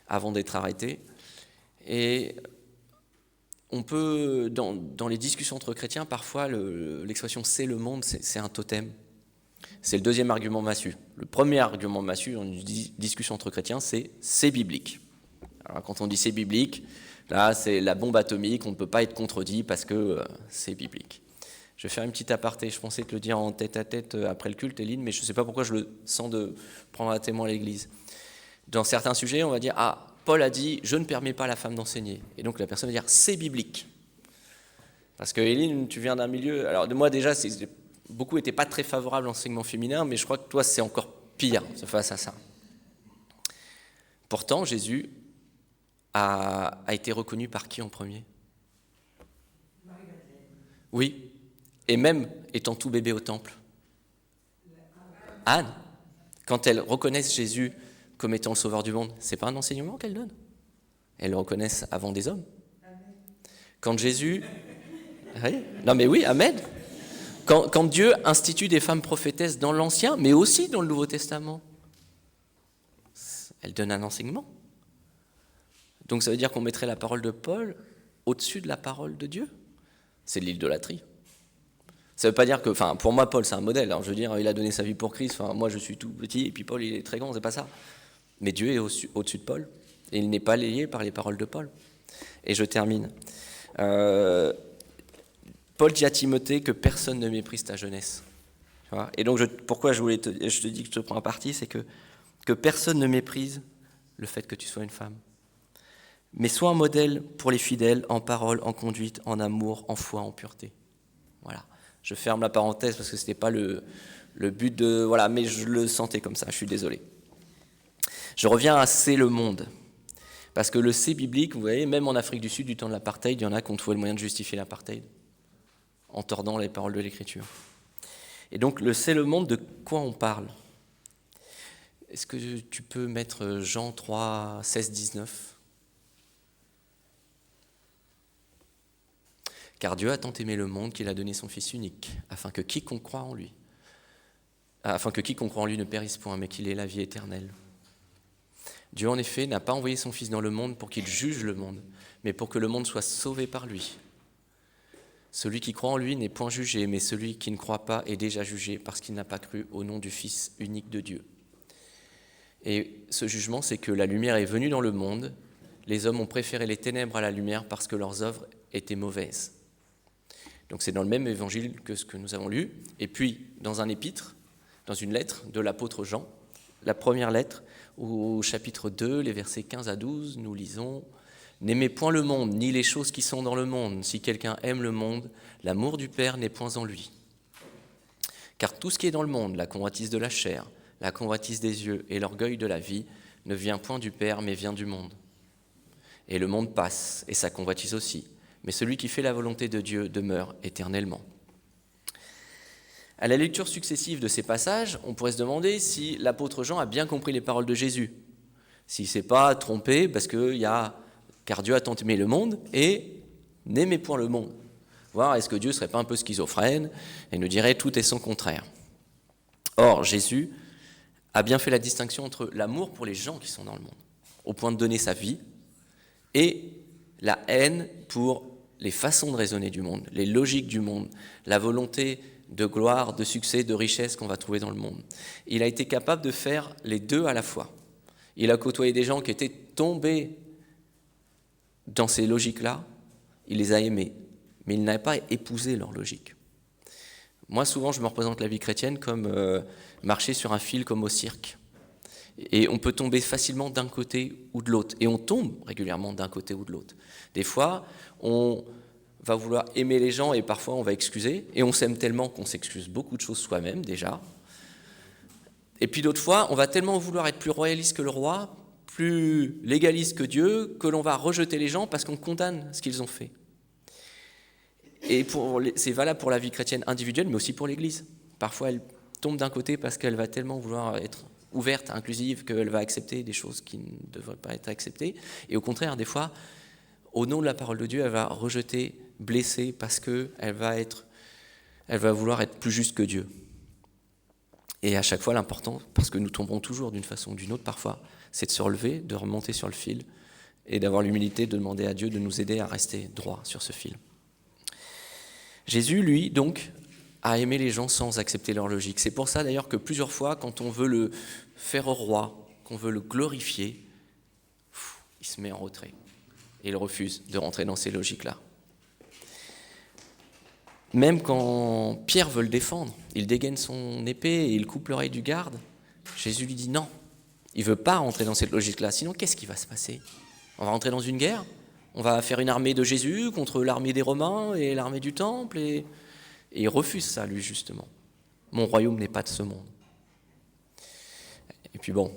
avant d'être arrêté. Et on peut, dans les discussions entre chrétiens, parfois l'expression « c'est le monde », c'est un totem. C'est le deuxième argument massu. Le premier argument massu dans une discussion entre chrétiens, c'est biblique. Alors quand on dit c'est biblique, là c'est la bombe atomique, on ne peut pas être contredit parce que c'est biblique. Je vais faire une petite aparté, je pensais te le dire en tête-à-tête après le culte, Éline, mais je ne sais pas pourquoi je le sens de prendre un témoin à l'église. Dans certains sujets, on va dire « Ah, Paul a dit, je ne permets pas à la femme d'enseigner. » Et donc la personne va dire « C'est biblique. » Parce que Éline, tu viens d'un milieu... Alors de moi déjà, beaucoup n'étaient pas très favorables à l'enseignement féminin, mais je crois que toi, c'est encore pire face à ça. Pourtant, Jésus a été reconnu par qui en premier ? Oui. Et même étant tout bébé au temple. Anne. Quand elles reconnaissent Jésus comme étant le sauveur du monde, c'est pas un enseignement qu'elles donnent. Elles le reconnaissent avant des hommes. Quand Jésus... Oui, non mais oui, amen. Quand Dieu institue des femmes prophétesses dans l'Ancien, mais aussi dans le Nouveau Testament, elles donnent un enseignement. Donc ça veut dire qu'on mettrait la parole de Paul au-dessus de la parole de Dieu. C'est de l'idolâtrie. Ça ne veut pas dire que, enfin, pour moi, Paul, c'est un modèle. Alors, je veux dire, il a donné sa vie pour Christ. Enfin, moi, je suis tout petit, et puis Paul, il est très grand. C'est pas ça. Mais Dieu est au-dessus de Paul, et il n'est pas lié par les paroles de Paul. Et je termine. Paul dit à Timothée que personne ne méprise ta jeunesse. Tu vois, et donc, pourquoi je te dis que je te prends à partie, c'est que personne ne méprise le fait que tu sois une femme. Mais sois un modèle pour les fidèles en parole, en conduite, en amour, en foi, en pureté. Voilà. Je ferme la parenthèse parce que ce n'était pas le but de... Voilà, mais je le sentais comme ça, je suis désolé. Je reviens à c'est le monde. Parce que le c'est biblique, vous voyez, même en Afrique du Sud, du temps de l'apartheid, il y en a qui ont trouvé le moyen de justifier l'apartheid en tordant les paroles de l'Écriture. Et donc, le c'est le monde, de quoi on parle? Est-ce que tu peux mettre Jean 3, 16, 19 ? Car Dieu a tant aimé le monde qu'il a donné son Fils unique, afin que quiconque croit en lui ne périsse point, mais qu'il ait la vie éternelle. Dieu, en effet, n'a pas envoyé son Fils dans le monde pour qu'il juge le monde, mais pour que le monde soit sauvé par lui. Celui qui croit en lui n'est point jugé, mais celui qui ne croit pas est déjà jugé, parce qu'il n'a pas cru au nom du Fils unique de Dieu. Et ce jugement, c'est que la lumière est venue dans le monde, les hommes ont préféré les ténèbres à la lumière parce que leurs œuvres étaient mauvaises. Donc c'est dans le même évangile que ce que nous avons lu. Et puis, dans un épître, dans une lettre de l'apôtre Jean, la première lettre, au chapitre 2, les versets 15 à 12, nous lisons « N'aimez point le monde, ni les choses qui sont dans le monde. Si quelqu'un aime le monde, l'amour du Père n'est point en lui. Car tout ce qui est dans le monde, la convoitise de la chair, la convoitise des yeux et l'orgueil de la vie, ne vient point du Père, mais vient du monde. Et le monde passe, et sa convoitise aussi. Mais celui qui fait la volonté de Dieu demeure éternellement. » À la lecture successive de ces passages, on pourrait se demander si l'apôtre Jean a bien compris les paroles de Jésus, s'il ne s'est pas trompé, parce qu'il y a « car Dieu a tant aimé le monde » et « n'aimez point le monde ». Voir est-ce que Dieu ne serait pas un peu schizophrène et nous dirait tout est son contraire. Or, Jésus a bien fait la distinction entre l'amour pour les gens qui sont dans le monde, au point de donner sa vie, et la haine pour les façons de raisonner du monde, les logiques du monde, la volonté de gloire, de succès, de richesse qu'on va trouver dans le monde. Il a été capable de faire les deux à la fois. Il a côtoyé des gens qui étaient tombés dans ces logiques-là, il les a aimés, mais il n'a pas épousé leur logique. Moi, souvent, je me représente la vie chrétienne comme marcher sur un fil comme au cirque. Et on peut tomber facilement d'un côté ou de l'autre. Et on tombe régulièrement d'un côté ou de l'autre. Des fois, on va vouloir aimer les gens et parfois on va excuser. Et on s'aime tellement qu'on s'excuse beaucoup de choses soi-même déjà. Et puis d'autres fois, on va tellement vouloir être plus royaliste que le roi, plus légaliste que Dieu, que l'on va rejeter les gens parce qu'on condamne ce qu'ils ont fait. Et c'est valable pour la vie chrétienne individuelle, mais aussi pour l'Église. Parfois, elle tombe d'un côté parce qu'elle va tellement vouloir être ouverte, inclusive, qu'elle va accepter des choses qui ne devraient pas être acceptées. Et au contraire, des fois, au nom de la parole de Dieu, elle va rejeter, blesser, parce qu'elle va vouloir être plus juste que Dieu. Et à chaque fois, l'important, parce que nous tomberons toujours d'une façon ou d'une autre parfois, c'est de se relever, de remonter sur le fil et d'avoir l'humilité de demander à Dieu de nous aider à rester droit sur ce fil. Jésus, lui, donc, a aimé les gens sans accepter leur logique. C'est pour ça d'ailleurs que plusieurs fois, quand on veut le faire au roi, qu'on veut le glorifier, il se met en retrait et il refuse de rentrer dans ces logiques-là. Même quand Pierre veut le défendre, il dégaine son épée et il coupe l'oreille du garde, Jésus lui dit non, il ne veut pas rentrer dans cette logique-là, sinon qu'est-ce qui va se passer? On va rentrer dans une guerre? On va faire une armée de Jésus contre l'armée des Romains et l'armée du Temple et il refuse ça, lui, justement. Mon royaume n'est pas de ce monde. Et puis bon,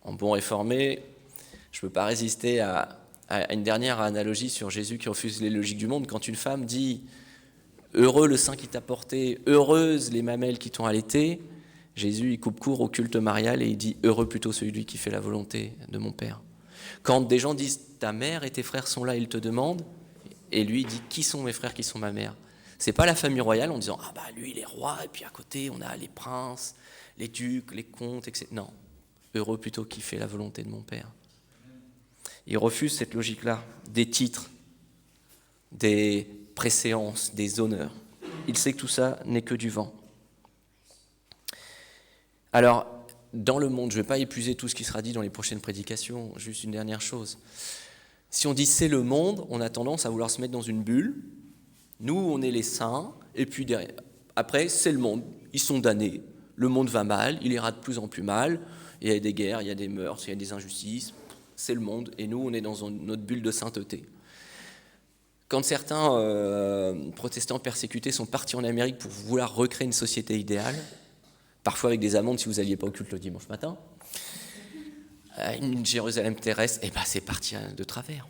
en bon réformé, je ne peux pas résister à une dernière analogie sur Jésus qui refuse les logiques du monde. Quand une femme dit « Heureux le sein qui t'a porté, heureuse les mamelles qui t'ont allaité », Jésus, il coupe court au culte marial et il dit « Heureux plutôt celui qui fait la volonté de mon Père ». Quand des gens disent « Ta mère et tes frères sont là », il te demande, et lui il dit « Qui sont mes frères, qui sont ma mère ?» C'est pas la famille royale en disant « Ah bah lui il est roi, et puis à côté on a les princes, les ducs, les comtes, etc. » Non, heureux plutôt qui fait la volonté de mon Père. Il refuse cette logique-là, des titres, des préséances, des honneurs. Il sait que tout ça n'est que du vent. Alors, dans le monde, je ne vais pas épuiser tout ce qui sera dit dans les prochaines prédications, juste une dernière chose. Si on dit c'est le monde, on a tendance à vouloir se mettre dans une bulle. Nous, on est les saints, et puis derrière, après, c'est le monde. Ils sont damnés, le monde va mal, il ira de plus en plus mal, il y a des guerres, il y a des meurtres, il y a des injustices, c'est le monde, et nous, on est dans notre bulle de sainteté. Quand certains protestants persécutés sont partis en Amérique pour vouloir recréer une société idéale, parfois avec des amendes si vous n'alliez pas au culte le dimanche matin, une Jérusalem terrestre, et ben c'est parti de travers.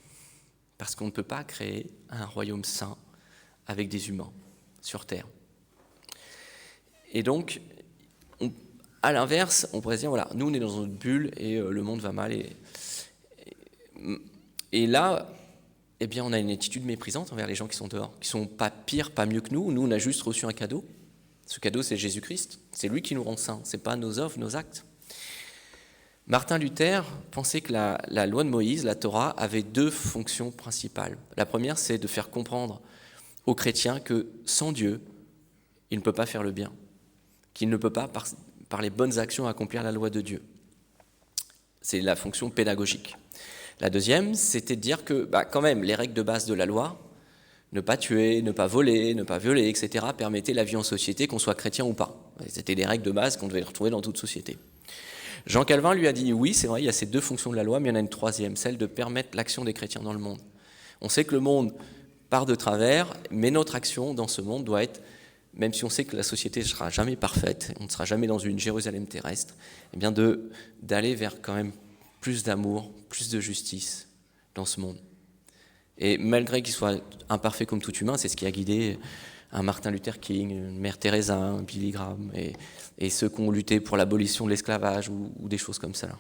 Parce qu'on ne peut pas créer un royaume saint avec des humains sur terre. Et donc, à l'inverse, on pourrait se dire, voilà, nous on est dans une bulle et le monde va mal. Et là, eh bien, on a une attitude méprisante envers les gens qui sont dehors, qui ne sont pas pires, pas mieux que nous. Nous, on a juste reçu un cadeau. Ce cadeau, c'est Jésus-Christ. C'est lui qui nous rend saints. Ce n'est pas nos œuvres, nos actes. Martin Luther pensait que la loi de Moïse, la Torah, avait deux fonctions principales. La première, c'est de faire comprendre aux chrétiens que sans Dieu, il ne peut pas faire le bien, qu'il ne peut pas, par les bonnes actions, accomplir la loi de Dieu. C'est la fonction pédagogique. La deuxième, c'était de dire que, quand même, les règles de base de la loi, ne pas tuer, ne pas voler, ne pas violer, etc., permettaient la vie en société, qu'on soit chrétien ou pas. C'était des règles de base qu'on devait retrouver dans toute société. Jean Calvin lui a dit, oui, c'est vrai, il y a ces deux fonctions de la loi, mais il y en a une troisième, celle de permettre l'action des chrétiens dans le monde. On sait que le monde part de travers, mais notre action dans ce monde doit être, même si on sait que la société ne sera jamais parfaite, on ne sera jamais dans une Jérusalem terrestre, eh bien d'aller vers quand même plus d'amour, plus de justice dans ce monde. Et malgré qu'il soit imparfait comme tout humain, c'est ce qui a guidé un Martin Luther King, une Mère Teresa, un Billy Graham, et ceux qui ont lutté pour l'abolition de l'esclavage ou des choses comme ça.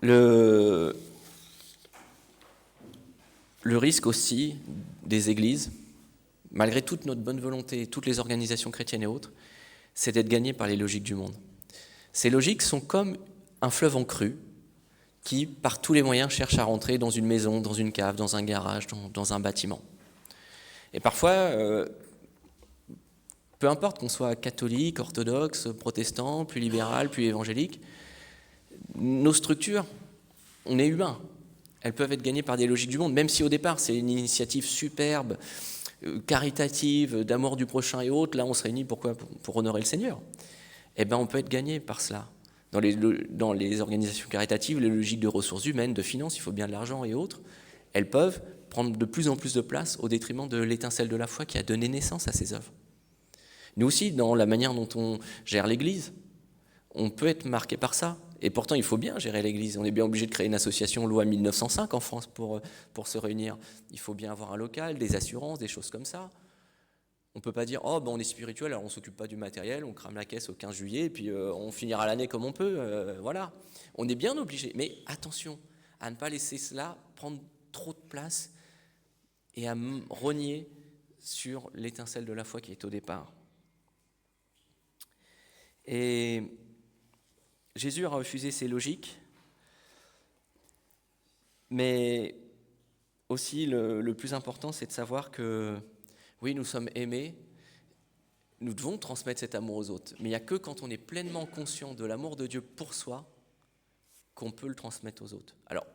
Le risque aussi des églises, malgré toute notre bonne volonté, toutes les organisations chrétiennes et autres, c'est d'être gagné par les logiques du monde. Ces logiques sont comme un fleuve en crue qui, par tous les moyens, cherche à rentrer dans une maison, dans une cave, dans un garage, dans un bâtiment. Et parfois, peu importe qu'on soit catholique, orthodoxe, protestant, plus libéral, plus évangélique, nos structures, on est humains. Elles peuvent être gagnées par des logiques du monde, même si au départ, c'est une initiative superbe, caritative, d'amour du prochain et autres. Là, on se réunit pourquoi ? Pour honorer le Seigneur. Eh bien, on peut être gagné par cela. Dans les organisations caritatives, les logiques de ressources humaines, de finances, il faut bien de l'argent et autres, elles peuvent prendre de plus en plus de place au détriment de l'étincelle de la foi qui a donné naissance à ces œuvres. Nous aussi, dans la manière dont on gère l'Église, on peut être marqué par ça. Et pourtant, il faut bien gérer l'Église. On est bien obligé de créer une association loi 1905 en France pour se réunir. Il faut bien avoir un local, des assurances, des choses comme ça. On ne peut pas dire « Oh, on est spirituel, alors on ne s'occupe pas du matériel, on crame la caisse au 15 juillet, et puis on finira l'année comme on peut. » Voilà. On est bien obligé. Mais attention à ne pas laisser cela prendre trop de place et à rogner sur l'étincelle de la foi qui est au départ. Et Jésus a refusé ces logiques, mais aussi le plus important, c'est de savoir que oui, nous sommes aimés, nous devons transmettre cet amour aux autres, mais il n'y a que quand on est pleinement conscient de l'amour de Dieu pour soi qu'on peut le transmettre aux autres. Alors,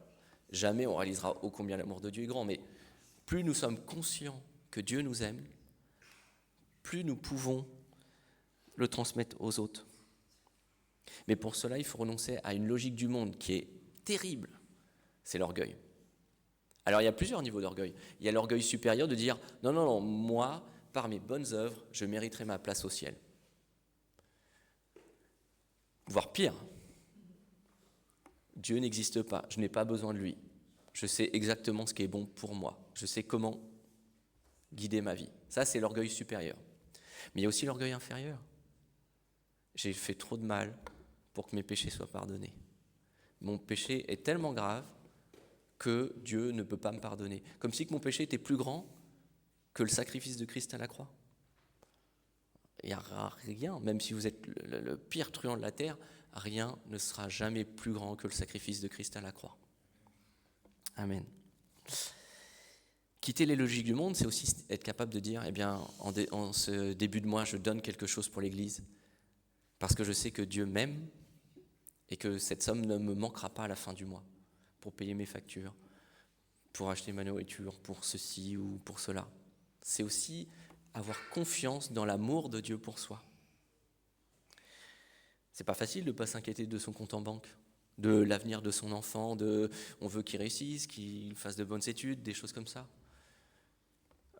jamais on réalisera ô combien l'amour de Dieu est grand, mais plus nous sommes conscients que Dieu nous aime, plus nous pouvons le transmettre aux autres. Mais pour cela, il faut renoncer à une logique du monde qui est terrible, c'est l'orgueil. Alors il y a plusieurs niveaux d'orgueil. Il y a l'orgueil supérieur de dire « Non, moi, par mes bonnes œuvres, je mériterai ma place au ciel. » Voire pire, Dieu n'existe pas, je n'ai pas besoin de lui. Je sais exactement ce qui est bon pour moi. Je sais comment guider ma vie. Ça, c'est l'orgueil supérieur. Mais il y a aussi l'orgueil inférieur. j'ai fait trop de mal pour que mes péchés soient pardonnés. Mon péché est tellement grave que Dieu ne peut pas me pardonner. Comme si que mon péché était plus grand que le sacrifice de Christ à la croix. Il n'y a rien, même si vous êtes le pire truand de la terre, rien ne sera jamais plus grand que le sacrifice de Christ à la croix. Amen. Quitter les logiques du monde, c'est aussi être capable de dire, eh bien, en ce début de mois, je donne quelque chose pour l'Église, parce que je sais que Dieu m'aime et que cette somme ne me manquera pas à la fin du mois pour payer mes factures, pour acheter ma nourriture, pour ceci ou pour cela. C'est aussi avoir confiance dans l'amour de Dieu pour soi. C'est pas facile de ne pas s'inquiéter de son compte en banque, de l'avenir de son enfant, on veut qu'il réussisse, qu'il fasse de bonnes études, des choses comme ça.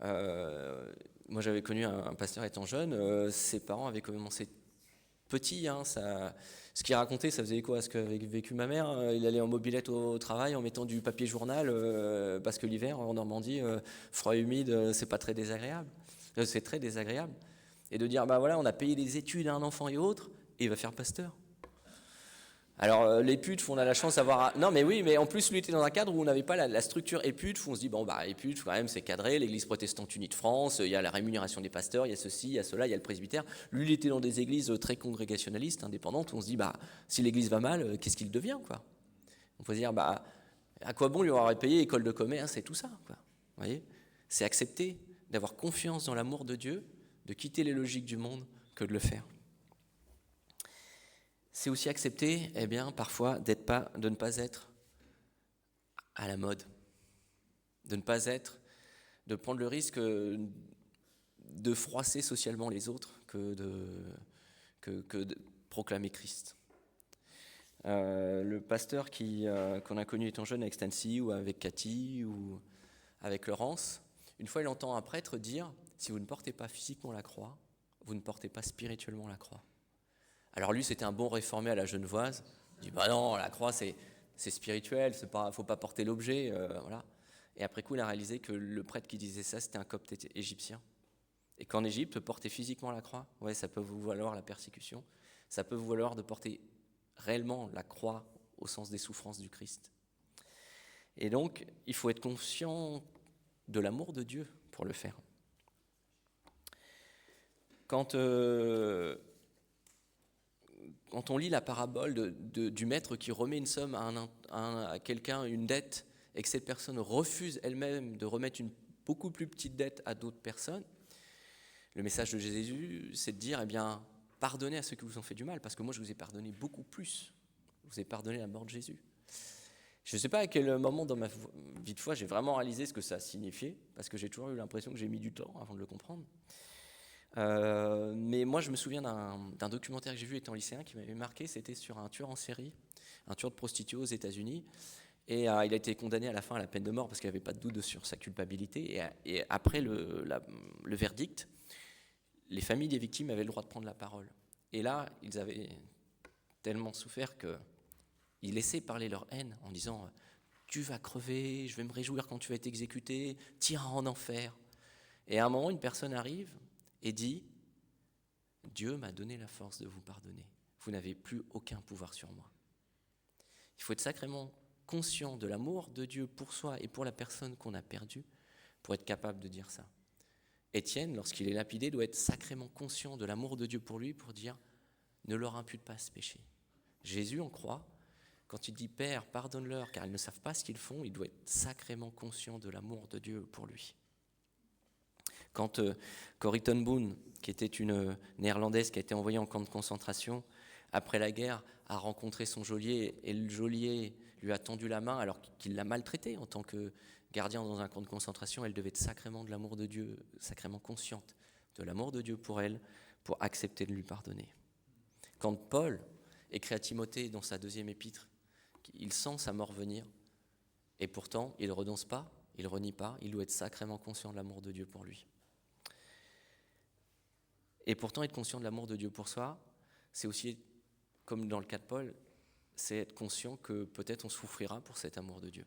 Moi j'avais connu un pasteur étant jeune, ses parents avaient commencé petit, ce qu'il racontait, ça faisait écho à ce qu'avait vécu ma mère. Il allait en mobilette au travail en mettant du papier journal, parce que l'hiver en Normandie, froid et humide, c'est pas très désagréable. C'est très désagréable. Et de dire, voilà, on a payé des études à un enfant et autres, et il va faire pasteur. Alors, les PUTF, on a la chance d'avoir... Non, mais oui, mais en plus, lui était dans un cadre où on n'avait pas la structure EPUTF, où on se dit, EPUTF, quand même, c'est cadré, l'Église protestante unie de France, il y a la rémunération des pasteurs, il y a ceci, il y a cela, il y a le presbytère. Lui, il était dans des églises très congrégationalistes, indépendantes, où on se dit, si l'Église va mal, qu'est-ce qu'il devient, quoi? On peut se dire, à quoi bon lui aurait payé école de commerce et tout ça, quoi? Vous voyez? C'est accepter d'avoir confiance dans l'amour de Dieu, de quitter les logiques du monde, que de le faire. C'est aussi accepter, parfois, de ne pas être à la mode, de prendre le risque de froisser socialement les autres que de proclamer Christ. Le pasteur qu'on a connu étant jeune avec Stancy ou avec Cathy ou avec Laurence, une fois il entend un prêtre dire « Si vous ne portez pas physiquement la croix, vous ne portez pas spirituellement la croix ». Alors lui, c'était un bon réformé à la Genevoise. Il dit, non, la croix, c'est spirituel, faut pas porter l'objet, voilà. Et après coup, il a réalisé que le prêtre qui disait ça, c'était un copte égyptien. Et qu'en Égypte, porter physiquement la croix, ça peut vous valoir la persécution, ça peut vous valoir de porter réellement la croix au sens des souffrances du Christ. Et donc, il faut être conscient de l'amour de Dieu pour le faire. Quand on lit la parabole du maître qui remet une somme à quelqu'un, une dette, et que cette personne refuse elle-même de remettre une beaucoup plus petite dette à d'autres personnes, le message de Jésus, c'est de dire, pardonnez à ceux qui vous ont fait du mal, parce que moi je vous ai pardonné beaucoup plus. Je vous ai pardonné la mort de Jésus. Je ne sais pas à quel moment dans ma vie de foi j'ai vraiment réalisé ce que ça signifiait, parce que j'ai toujours eu l'impression que j'ai mis du temps avant de le comprendre. Mais moi je me souviens d'un documentaire que j'ai vu étant lycéen qui m'avait marqué, c'était sur un tueur en série, un tueur de prostituées aux États-Unis, et il a été condamné à la fin à la peine de mort parce qu'il n'y avait pas de doute sur sa culpabilité, et après le verdict, les familles des victimes avaient le droit de prendre la parole. Et là, ils avaient tellement souffert qu'ils laissaient parler leur haine en disant « Tu vas crever, je vais me réjouir quand tu vas être exécuté, t'iras en enfer ». Et à un moment, une personne arrive et dit « Dieu m'a donné la force de vous pardonner. Vous n'avez plus aucun pouvoir sur moi. » Il faut être sacrément conscient de l'amour de Dieu pour soi et pour la personne qu'on a perdue pour être capable de dire ça. Étienne, lorsqu'il est lapidé, doit être sacrément conscient de l'amour de Dieu pour lui pour dire « Ne leur impute pas ce péché ». Jésus en croit, quand il dit « Père, pardonne-leur car ils ne savent pas ce qu'ils font », il doit être sacrément conscient de l'amour de Dieu pour lui. Quand Corrie ten Boom, qui était une néerlandaise qui a été envoyée en camp de concentration, après la guerre, a rencontré son geôlier, et le geôlier lui a tendu la main alors qu'il l'a maltraitée en tant que gardien dans un camp de concentration, elle devait être sacrément de l'amour de Dieu, sacrément consciente de l'amour de Dieu pour elle, pour accepter de lui pardonner. Quand Paul écrit à Timothée dans sa 2e épître, il sent sa mort venir, et pourtant il ne renonce pas, il ne renie pas, il doit être sacrément conscient de l'amour de Dieu pour lui. Et pourtant, être conscient de l'amour de Dieu pour soi, c'est aussi, comme dans le cas de Paul, c'est être conscient que peut-être on souffrira pour cet amour de Dieu.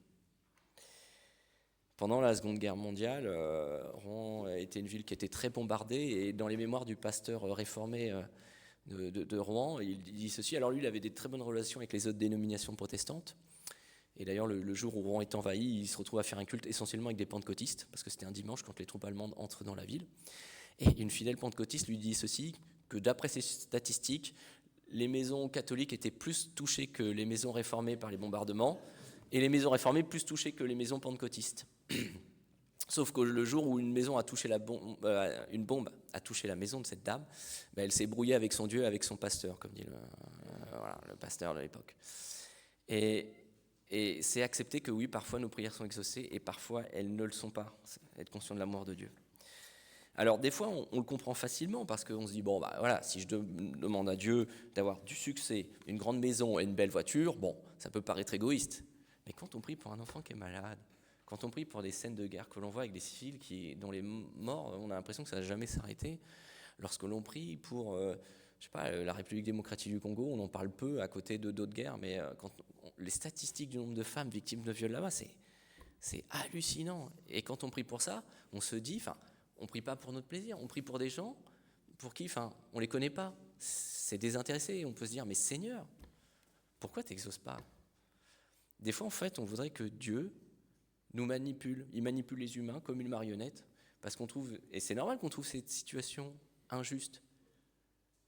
Pendant la Seconde Guerre mondiale, Rouen était une ville qui était très bombardée, et dans les mémoires du pasteur réformé de Rouen. Et il dit ceci. Alors lui, il avait des très bonnes relations avec les autres dénominations protestantes. Et d'ailleurs, le jour où Rouen est envahi, il se retrouve à faire un culte essentiellement avec des pentecôtistes, parce que c'était un dimanche quand les troupes allemandes entrent dans la ville. Et une fidèle pentecôtiste lui dit ceci, que d'après ses statistiques, les maisons catholiques étaient plus touchées que les maisons réformées par les bombardements, et les maisons réformées plus touchées que les maisons pentecôtistes. Sauf que le jour où une bombe a touché la maison de cette dame, elle s'est brouillée avec son Dieu, avec son pasteur, comme dit le pasteur de l'époque. Et c'est accepter que oui, parfois nos prières sont exaucées et parfois elles ne le sont pas. Être conscient de l'amour de Dieu. Alors des fois, on le comprend facilement parce qu'on se dit, bon, si je demande à Dieu d'avoir du succès, une grande maison et une belle voiture, bon, ça peut paraître égoïste. Mais quand on prie pour un enfant qui est malade, quand on prie pour des scènes de guerre que l'on voit avec des civils dont les morts, on a l'impression que ça ne va jamais s'arrêter. Lorsque l'on prie pour la République démocratique du Congo, on en parle peu à côté de d'autres guerres, mais les statistiques du nombre de femmes victimes de viol là-bas, c'est hallucinant. Et quand on prie pour ça, on se dit, on prie pas pour notre plaisir, on prie pour des gens pour qui, on les connaît pas. C'est désintéressé. On peut se dire, mais Seigneur, pourquoi t'exauces pas ? Des fois, en fait, on voudrait que Dieu nous manipule. Il manipule les humains comme une marionnette, parce qu'on trouve, et c'est normal qu'on trouve cette situation injuste.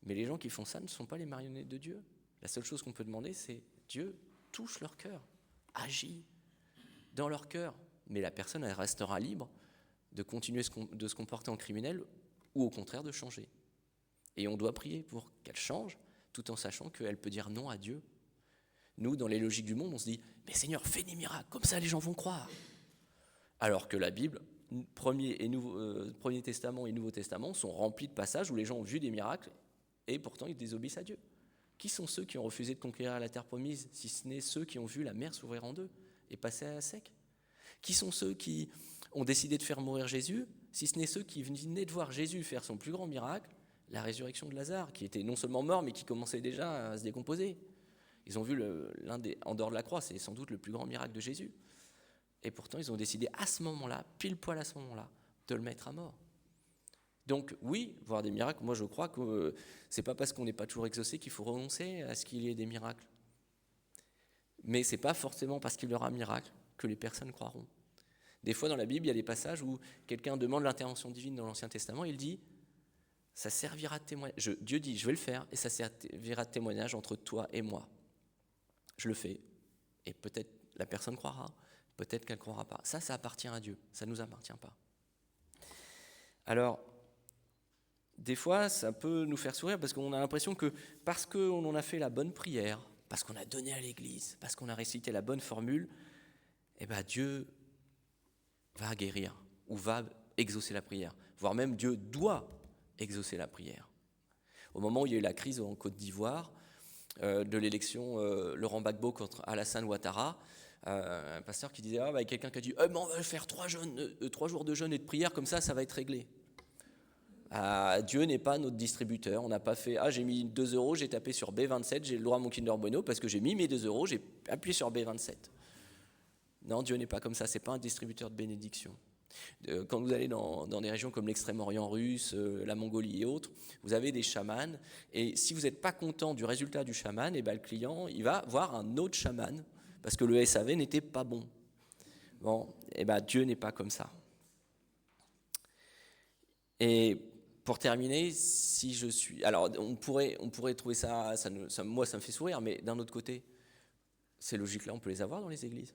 Mais les gens qui font ça ne sont pas les marionnettes de Dieu. La seule chose qu'on peut demander, c'est Dieu touche leur cœur, agit dans leur cœur. Mais la personne, elle restera libre de continuer de se comporter en criminel ou au contraire de changer. Et on doit prier pour qu'elle change, tout en sachant qu'elle peut dire non à Dieu. Nous, dans les logiques du monde, on se dit « Mais Seigneur, fais des miracles, comme ça les gens vont croire !» Alors que la Bible, Premier Testament et Nouveau Testament, sont remplis de passages où les gens ont vu des miracles et pourtant ils désobéissent à Dieu. Qui sont ceux qui ont refusé de conquérir la terre promise, si ce n'est ceux qui ont vu la mer s'ouvrir en deux et passer à sec ? Qui sont ceux qui ont décidé de faire mourir Jésus, si ce n'est ceux qui venaient de voir Jésus faire son plus grand miracle, la résurrection de Lazare, qui était non seulement mort, mais qui commençait déjà à se décomposer. Ils ont vu en dehors de la croix, c'est sans doute le plus grand miracle de Jésus. Et pourtant, ils ont décidé à ce moment-là, pile poil à ce moment-là, de le mettre à mort. Donc oui, voir des miracles, moi je crois que c'est pas parce qu'on n'est pas toujours exaucé qu'il faut renoncer à ce qu'il y ait des miracles. Mais c'est pas forcément parce qu'il y aura un miracle que les personnes croiront. Des fois dans la Bible, il y a des passages où quelqu'un demande l'intervention divine dans l'Ancien Testament, il dit « ça servira de témoignage ». Dieu dit « je vais le faire et ça servira de témoignage entre toi et moi ». Je le fais et peut-être la personne croira, peut-être qu'elle ne croira pas. Ça appartient à Dieu, ça ne nous appartient pas. Alors, des fois, ça peut nous faire sourire parce qu'on a l'impression que parce qu'on en a fait la bonne prière, parce qu'on a donné à l'église, parce qu'on a récité la bonne formule, Dieu va guérir ou va exaucer la prière. Voire même Dieu doit exaucer la prière. Au moment où il y a eu la crise en Côte d'Ivoire, de l'élection Laurent Gbagbo contre Alassane Ouattara, un pasteur qui disait quelqu'un qui a dit on va faire 3 jours de jeûne et de prière, comme ça va être réglé. Dieu n'est pas notre distributeur. On n'a pas fait j'ai mis 2 €, j'ai tapé sur B27, j'ai le droit à mon Kinder Bueno parce que j'ai mis mes 2 €, j'ai appuyé sur B27. Non, Dieu n'est pas comme ça, c'est pas un distributeur de bénédictions. Quand vous allez dans des régions comme l'Extrême-Orient russe, la Mongolie et autres, vous avez des chamans, et si vous n'êtes pas content du résultat du chaman, le client il va voir un autre chaman, parce que le SAV n'était pas bon. Bon, Dieu n'est pas comme ça. Et pour terminer, si je suis... Alors, on pourrait trouver ça moi ça me fait sourire, mais d'un autre côté, ces logiques-là, on peut les avoir dans les églises.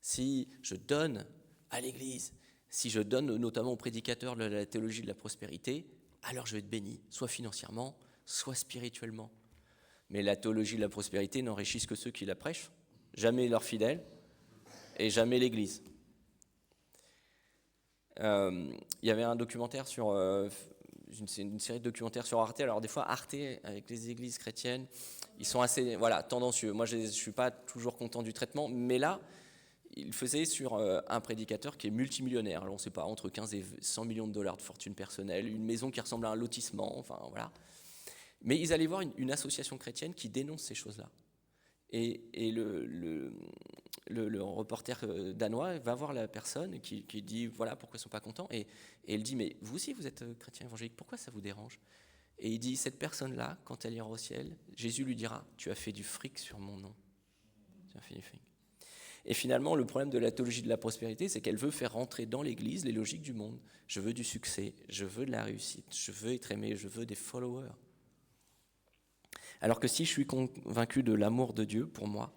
Si je donne à l'église, si je donne notamment aux prédicateurs de la théologie de la prospérité, alors je vais être béni, soit financièrement, soit spirituellement. Mais la théologie de la prospérité n'enrichisse que ceux qui la prêchent, jamais leurs fidèles et jamais l'église. Il y avait un documentaire sur une série de documentaires sur Arte. Alors des fois Arte avec les églises chrétiennes, ils sont assez tendancieux. Moi je suis pas toujours content du traitement, mais là il faisait sur un prédicateur qui est multimillionnaire. Alors on ne sait pas, entre 15 et 100 millions de dollars de fortune personnelle, une maison qui ressemble à un lotissement, enfin voilà. Mais ils allaient voir une association chrétienne qui dénonce ces choses-là. Et le reporter danois va voir la personne qui dit voilà pourquoi ils ne sont pas contents. Et elle dit mais vous aussi vous êtes chrétien évangélique, pourquoi ça vous dérange ? Et il dit, cette personne-là, quand elle ira au ciel, Jésus lui dira, tu as fait du fric sur mon nom. Tu as fait du fric. Et finalement, le problème de la théologie de la prospérité, c'est qu'elle veut faire rentrer dans l'Église les logiques du monde. Je veux du succès, je veux de la réussite, je veux être aimé, je veux des followers. Alors que si je suis convaincu de l'amour de Dieu pour moi,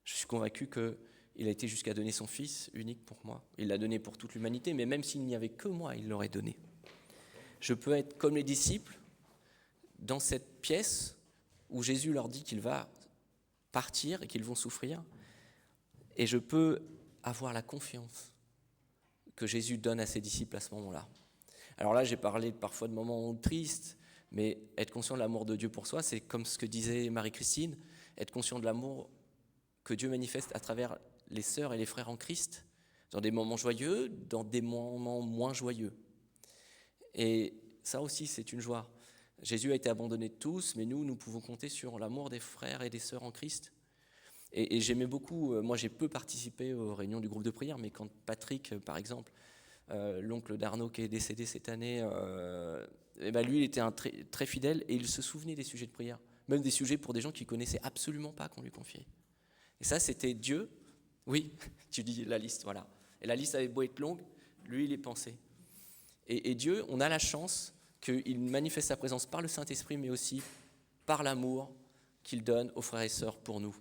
je suis convaincu qu'il a été jusqu'à donner son Fils unique pour moi. Il l'a donné pour toute l'humanité, mais même s'il n'y avait que moi, il l'aurait donné. Je peux être comme les disciples dans cette pièce où Jésus leur dit qu'il va partir et qu'ils vont souffrir. Et je peux avoir la confiance que Jésus donne à ses disciples à ce moment-là. Alors là, j'ai parlé parfois de moments tristes, mais être conscient de l'amour de Dieu pour soi, c'est comme ce que disait Marie-Christine, être conscient de l'amour que Dieu manifeste à travers les sœurs et les frères en Christ, dans des moments joyeux, dans des moments moins joyeux. Et ça aussi, c'est une joie. Jésus a été abandonné de tous, mais nous pouvons compter sur l'amour des frères et des sœurs en Christ. Et j'aimais beaucoup, moi j'ai peu participé aux réunions du groupe de prière, mais quand Patrick, par exemple, l'oncle d'Arnaud qui est décédé cette année, lui il était très, très fidèle et il se souvenait des sujets de prière, même des sujets pour des gens qu'il ne connaissait absolument pas qu'on lui confiait. Et ça c'était Dieu, oui, tu dis la liste, voilà. Et la liste avait beau être longue, lui il y pensait. Et Dieu, on a la chance qu'il manifeste sa présence par le Saint-Esprit, mais aussi par l'amour qu'il donne aux frères et sœurs pour nous.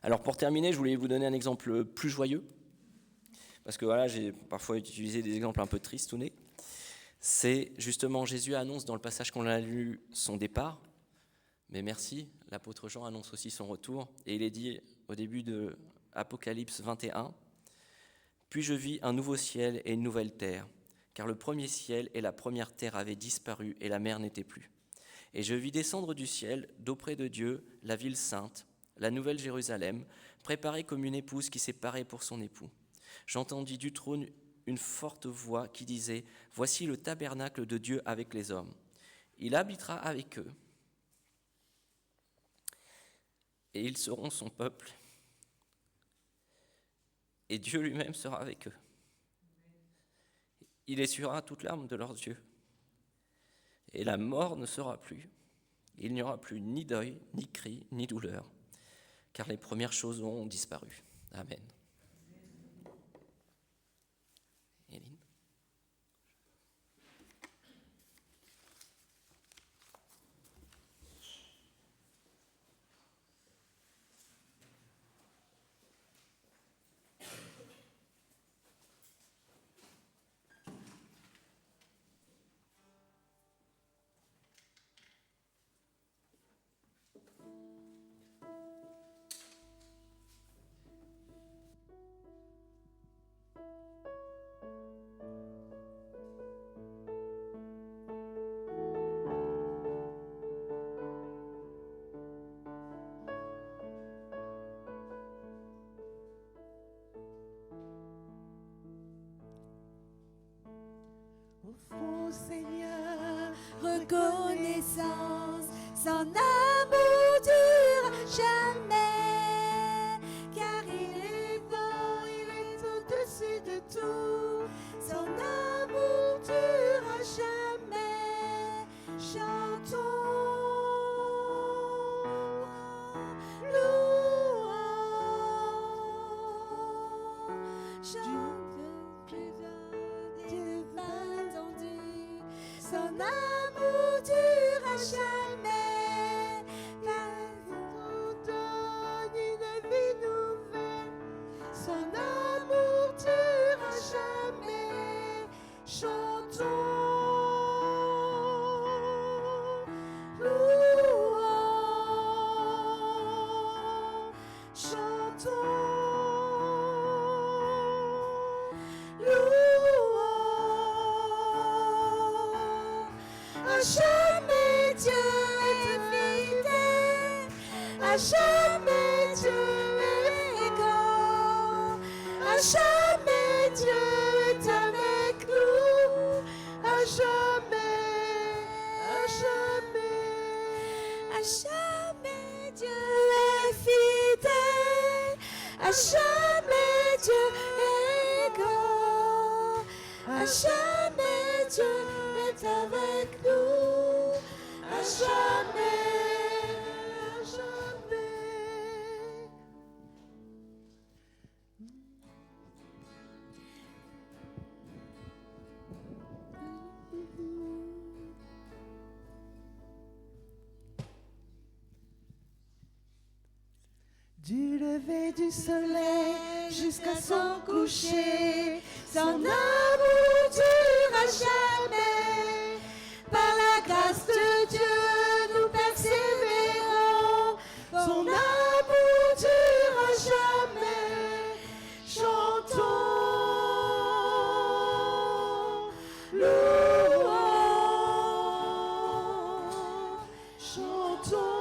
Alors pour terminer, je voulais vous donner un exemple plus joyeux, parce que voilà, j'ai parfois utilisé des exemples un peu tristounés. C'est justement Jésus annonce dans le passage qu'on a lu son départ, mais merci, l'apôtre Jean annonce aussi son retour, et il est dit au début de Apocalypse 21, « Puis je vis un nouveau ciel et une nouvelle terre, car le premier ciel et la première terre avaient disparu et la mer n'était plus. Et je vis descendre du ciel, d'auprès de Dieu, la ville sainte, la nouvelle Jérusalem, préparée comme une épouse qui s'est parée pour son époux. J'entendis du trône une forte voix qui disait « Voici le tabernacle de Dieu avec les hommes. Il habitera avec eux, et ils seront son peuple, et Dieu lui-même sera avec eux. Il essuiera toute larme de leurs yeux, et la mort ne sera plus. Il n'y aura plus ni deuil, ni cri, ni douleur, car les premières choses ont disparu. » Amen. Éline ? Offrons, Seigneur, reconnaissance, son amour dure jamais, car il est bon, il est au-dessus de tout, son amour dure jamais. Chantons, louons, chantons plus des mains tendues, son amour dure à jamais, car il donne une vie nouvelle, son amour dure à jamais. Chantons, louons, chantons, louons. À jamais Dieu est fidèle, à jamais Dieu est grand, à jamais Dieu est avec nous, à jamais, à jamais, à jamais Dieu est fidèle, à jamais Dieu est grand, à jamais Dieu est est avec nous à jamais, à jamais. Du lever du soleil jusqu'à son coucher, Son amour durera jamais. Par la grâce de Dieu, nous persévérons. Son amour durera jamais. Chantons, louons, chantons,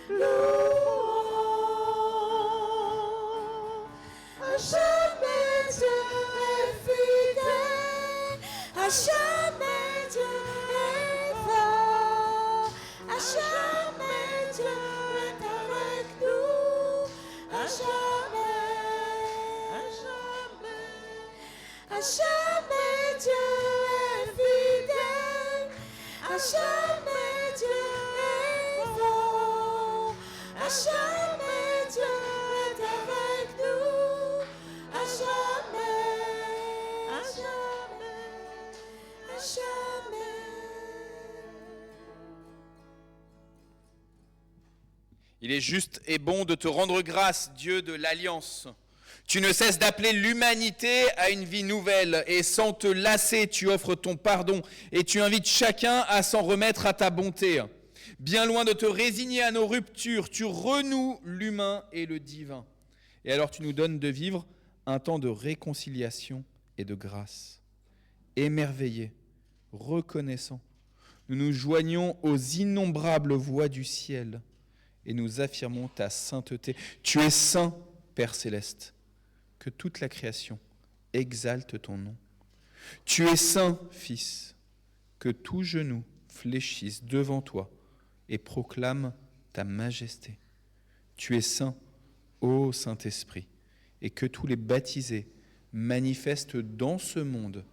louons. À jamais Dieu est fidèle, à jamais Dieu est fort, à jamais Dieu est avec nous, à jamais, à jamais, à jamais Dieu est fidèle, à jamais Dieu est fort, à jamais Dieu est avec nous, à jamais, à jamais, à jamais. Il est juste et bon de te rendre grâce, Dieu de l'Alliance. Tu ne cesses d'appeler l'humanité à une vie nouvelle et sans te lasser, tu offres ton pardon et tu invites chacun à s'en remettre à ta bonté. Bien loin de te résigner à nos ruptures, tu renoues l'humain et le divin. Et alors tu nous donnes de vivre un temps de réconciliation et de grâce. Émerveillés, reconnaissants, nous nous joignons aux innombrables voix du ciel et nous affirmons ta sainteté. Tu es saint, Père céleste, que toute la création exalte ton nom. Tu es saint, Fils, que tout genou fléchisse devant toi et proclame ta majesté. Tu es saint, ô Saint-Esprit, et que tous les baptisés manifestent dans ce monde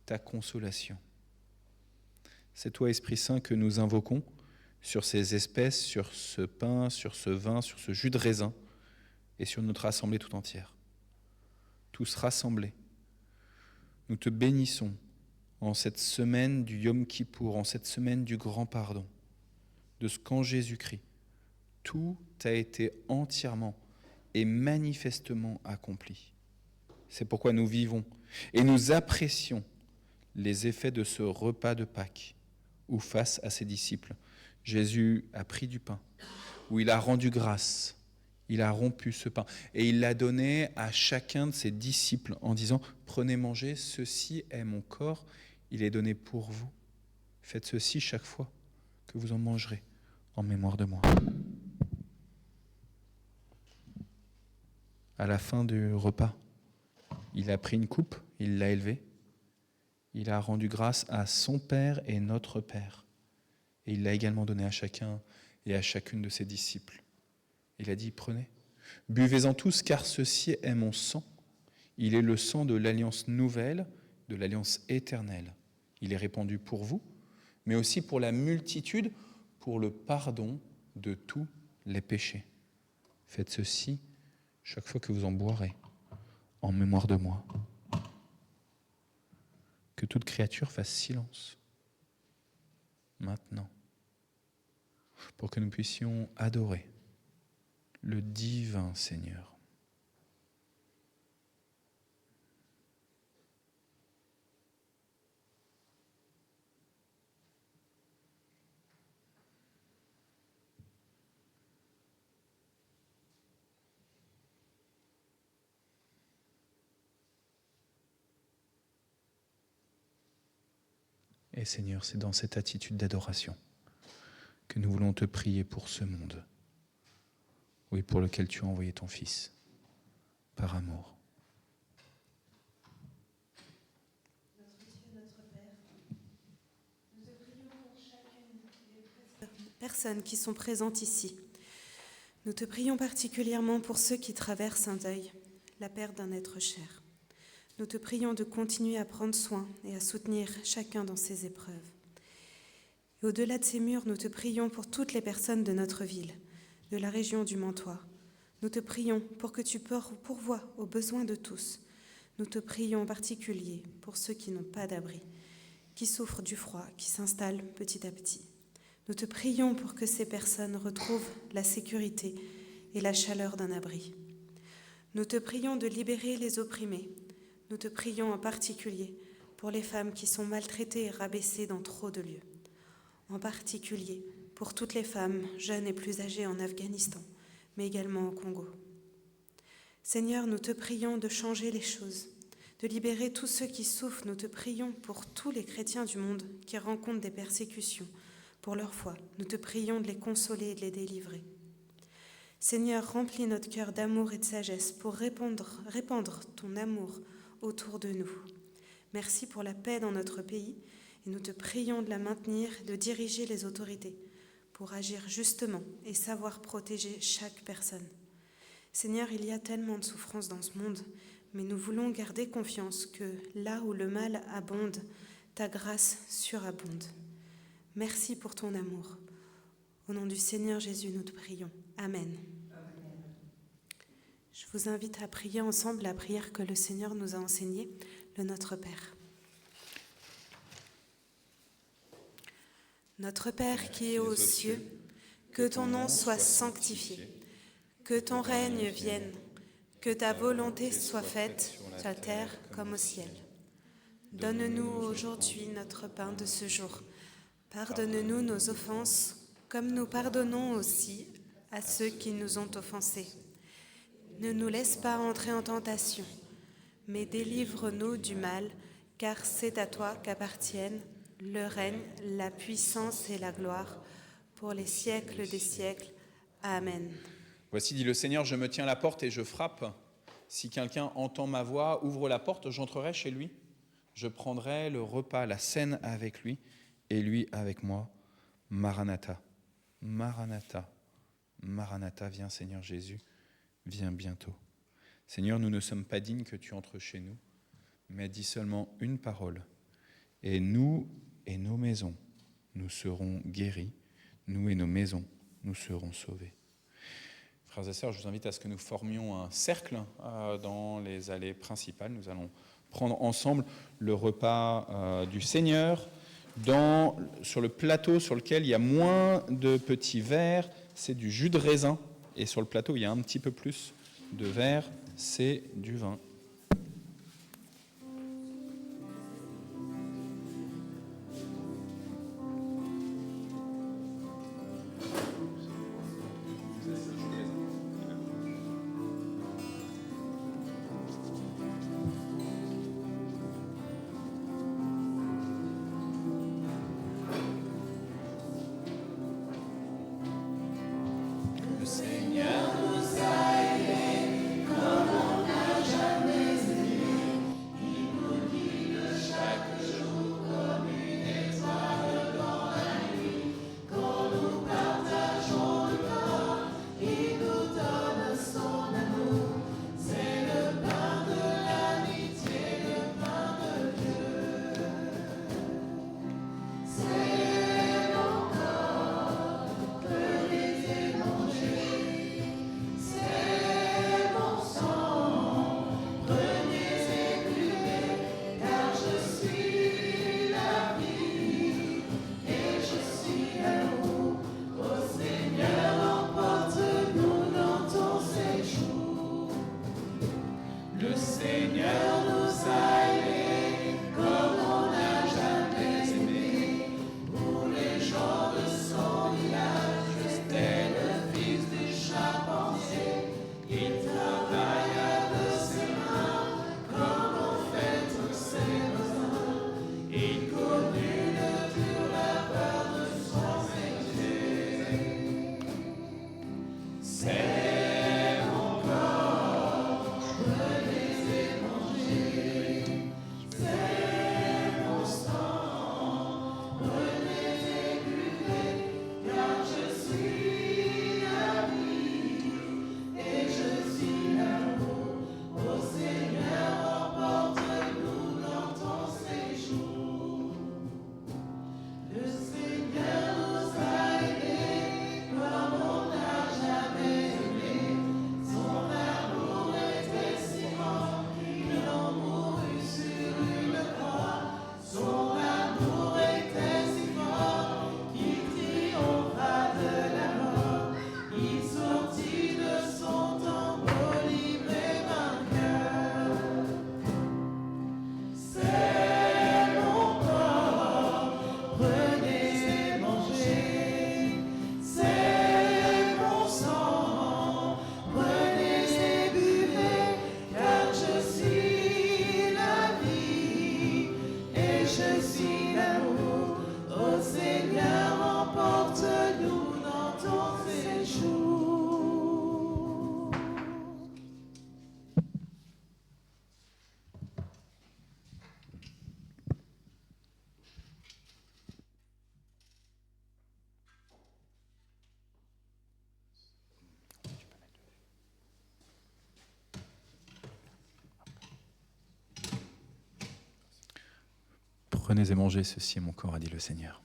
ta consolation. C'est toi, Esprit Saint, que nous invoquons sur ces espèces, sur ce pain, sur ce vin, sur ce jus de raisin et sur notre assemblée tout entière. Tous rassemblés, nous te bénissons en cette semaine du Yom Kippour, en cette semaine du grand pardon, de ce qu'en Jésus-Christ, tout a été entièrement et manifestement accompli. C'est pourquoi nous vivons et nous apprécions les effets de ce repas de Pâques, où face à ses disciples, Jésus a pris du pain, où il a rendu grâce, il a rompu ce pain, et il l'a donné à chacun de ses disciples en disant « Prenez, mangez, ceci est mon corps, il est donné pour vous. Faites ceci chaque fois que vous en mangerez, en mémoire de moi. » À la fin du repas, il a pris une coupe, il l'a élevée, il a rendu grâce à son Père et notre Père. Et il l'a également donné à chacun et à chacune de ses disciples. Il a dit, prenez, buvez-en tous, car ceci est mon sang. Il est le sang de l'alliance nouvelle, de l'alliance éternelle. Il est répandu pour vous, mais aussi pour la multitude, pour le pardon de tous les péchés. Faites ceci chaque fois que vous en boirez, en mémoire de moi. Que toute créature fasse silence, maintenant, pour que nous puissions adorer le divin Seigneur. Et Seigneur, c'est dans cette attitude d'adoration que nous voulons te prier pour ce monde, oui, pour lequel tu as envoyé ton Fils, par amour. Notre Dieu, notre Père, nous te prions pour chacune des personnes qui sont présentes ici. Nous te prions particulièrement pour ceux qui traversent un deuil, la perte d'un être cher. Nous te prions de continuer à prendre soin et à soutenir chacun dans ses épreuves. Et au-delà de ces murs, nous te prions pour toutes les personnes de notre ville, de la région du Mantois. Nous te prions pour que tu pourvoies aux besoins de tous. Nous te prions en particulier pour ceux qui n'ont pas d'abri, qui souffrent du froid, qui s'installent petit à petit. Nous te prions pour que ces personnes retrouvent la sécurité et la chaleur d'un abri. Nous te prions de libérer les opprimés. Nous te prions en particulier pour les femmes qui sont maltraitées et rabaissées dans trop de lieux. En particulier pour toutes les femmes, jeunes et plus âgées en Afghanistan, mais également au Congo. Seigneur, nous te prions de changer les choses, de libérer tous ceux qui souffrent. Nous te prions pour tous les chrétiens du monde qui rencontrent des persécutions pour leur foi. Nous te prions de les consoler et de les délivrer. Seigneur, remplis notre cœur d'amour et de sagesse pour répandre ton amour autour de nous. Merci pour la paix dans notre pays et nous te prions de la maintenir, de diriger les autorités pour agir justement et savoir protéger chaque personne. Seigneur, il y a tellement de souffrances dans ce monde, mais nous voulons garder confiance que là où le mal abonde, ta grâce surabonde. Merci pour ton amour. Au nom du Seigneur Jésus, nous te prions. Amen. Je vous invite à prier ensemble la prière que le Seigneur nous a enseignée, le Notre Père. Notre Père qui es aux cieux, que ton nom soit sanctifié, que ton règne vienne, que ta volonté soit faite sur la terre comme au ciel. Donne-nous aujourd'hui notre pain de ce jour. Pardonne-nous nos offenses, comme nous pardonnons aussi à ceux qui nous ont offensés. Ne nous laisse pas entrer en tentation, mais délivre-nous du mal, car c'est à toi qu'appartiennent le règne, la puissance et la gloire, pour les siècles des siècles. Amen. Voici, dit le Seigneur, je me tiens à la porte et je frappe. Si quelqu'un entend ma voix, ouvre la porte, j'entrerai chez lui. Je prendrai le repas, la scène avec lui, et lui avec moi. Maranatha, Maranatha, Maranatha, viens Seigneur Jésus, viens bientôt. Seigneur, nous ne sommes pas dignes que tu entres chez nous, mais dis seulement une parole, et nous et nos maisons, nous serons guéris, nous et nos maisons, nous serons sauvés. Frères et sœurs, je vous invite à ce que nous formions un cercle dans les allées principales. Nous allons prendre ensemble le repas du Seigneur. Sur le plateau sur lequel il y a moins de petits verres, c'est du jus de raisin. Et sur le plateau, il y a un petit peu plus de verre, c'est du vin. Le Seigneur nous a aimés comme on n'a jamais Prenez et mangez, ceci est mon corps, a dit le Seigneur.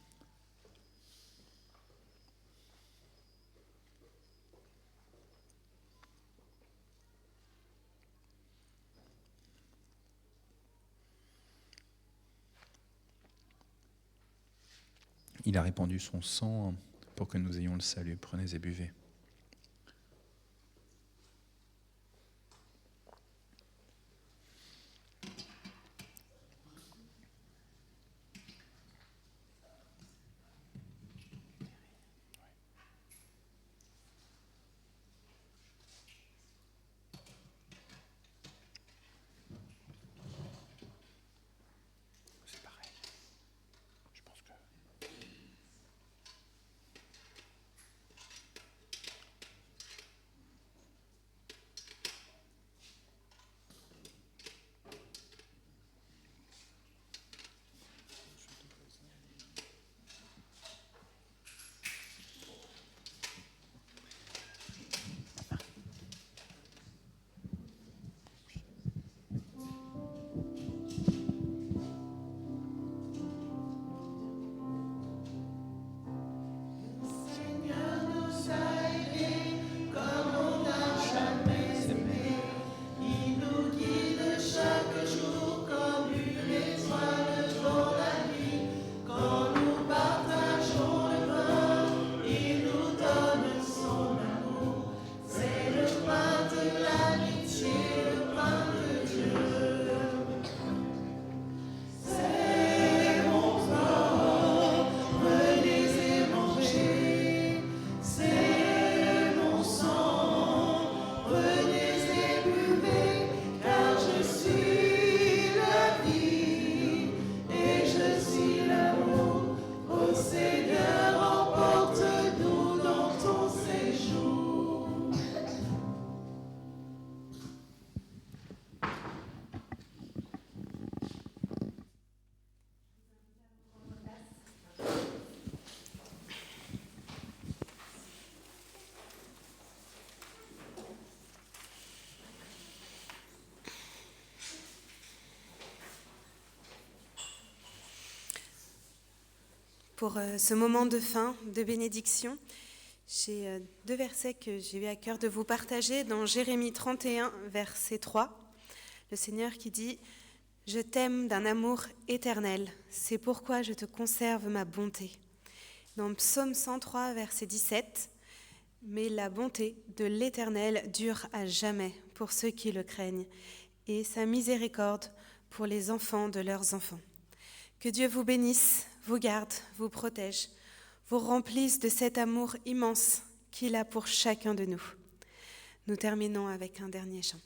Il a répandu son sang pour que nous ayons le salut. Prenez et buvez. Pour ce moment de fin, de bénédiction, j'ai deux versets que j'ai eu à cœur de vous partager dans Jérémie 31, verset 3. Le Seigneur qui dit « Je t'aime d'un amour éternel, c'est pourquoi je te conserve ma bonté ». Dans Psaume 103, verset 17, « Mais la bonté de l'Éternel dure à jamais pour ceux qui le craignent, et sa miséricorde pour les enfants de leurs enfants. » Que Dieu vous bénisse, vous garde, vous protège, vous remplisse de cet amour immense qu'il a pour chacun de nous. Nous terminons avec un dernier chant.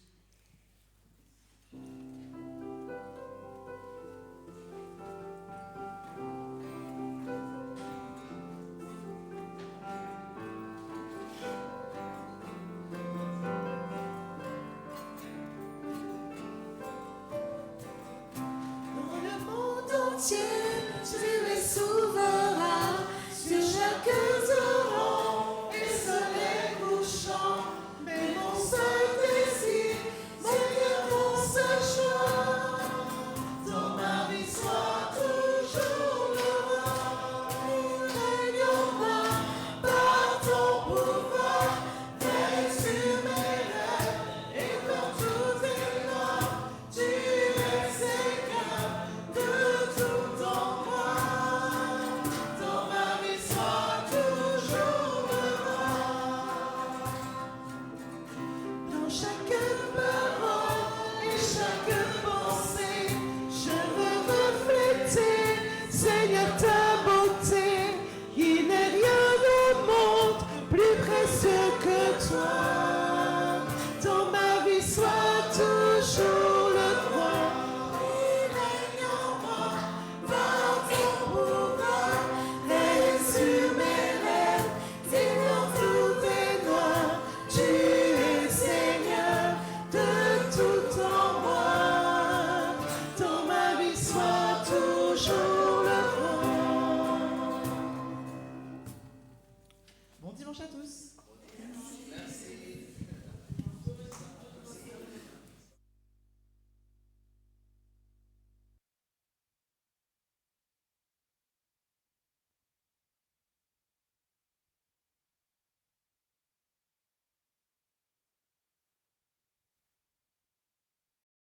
Tu es souverain.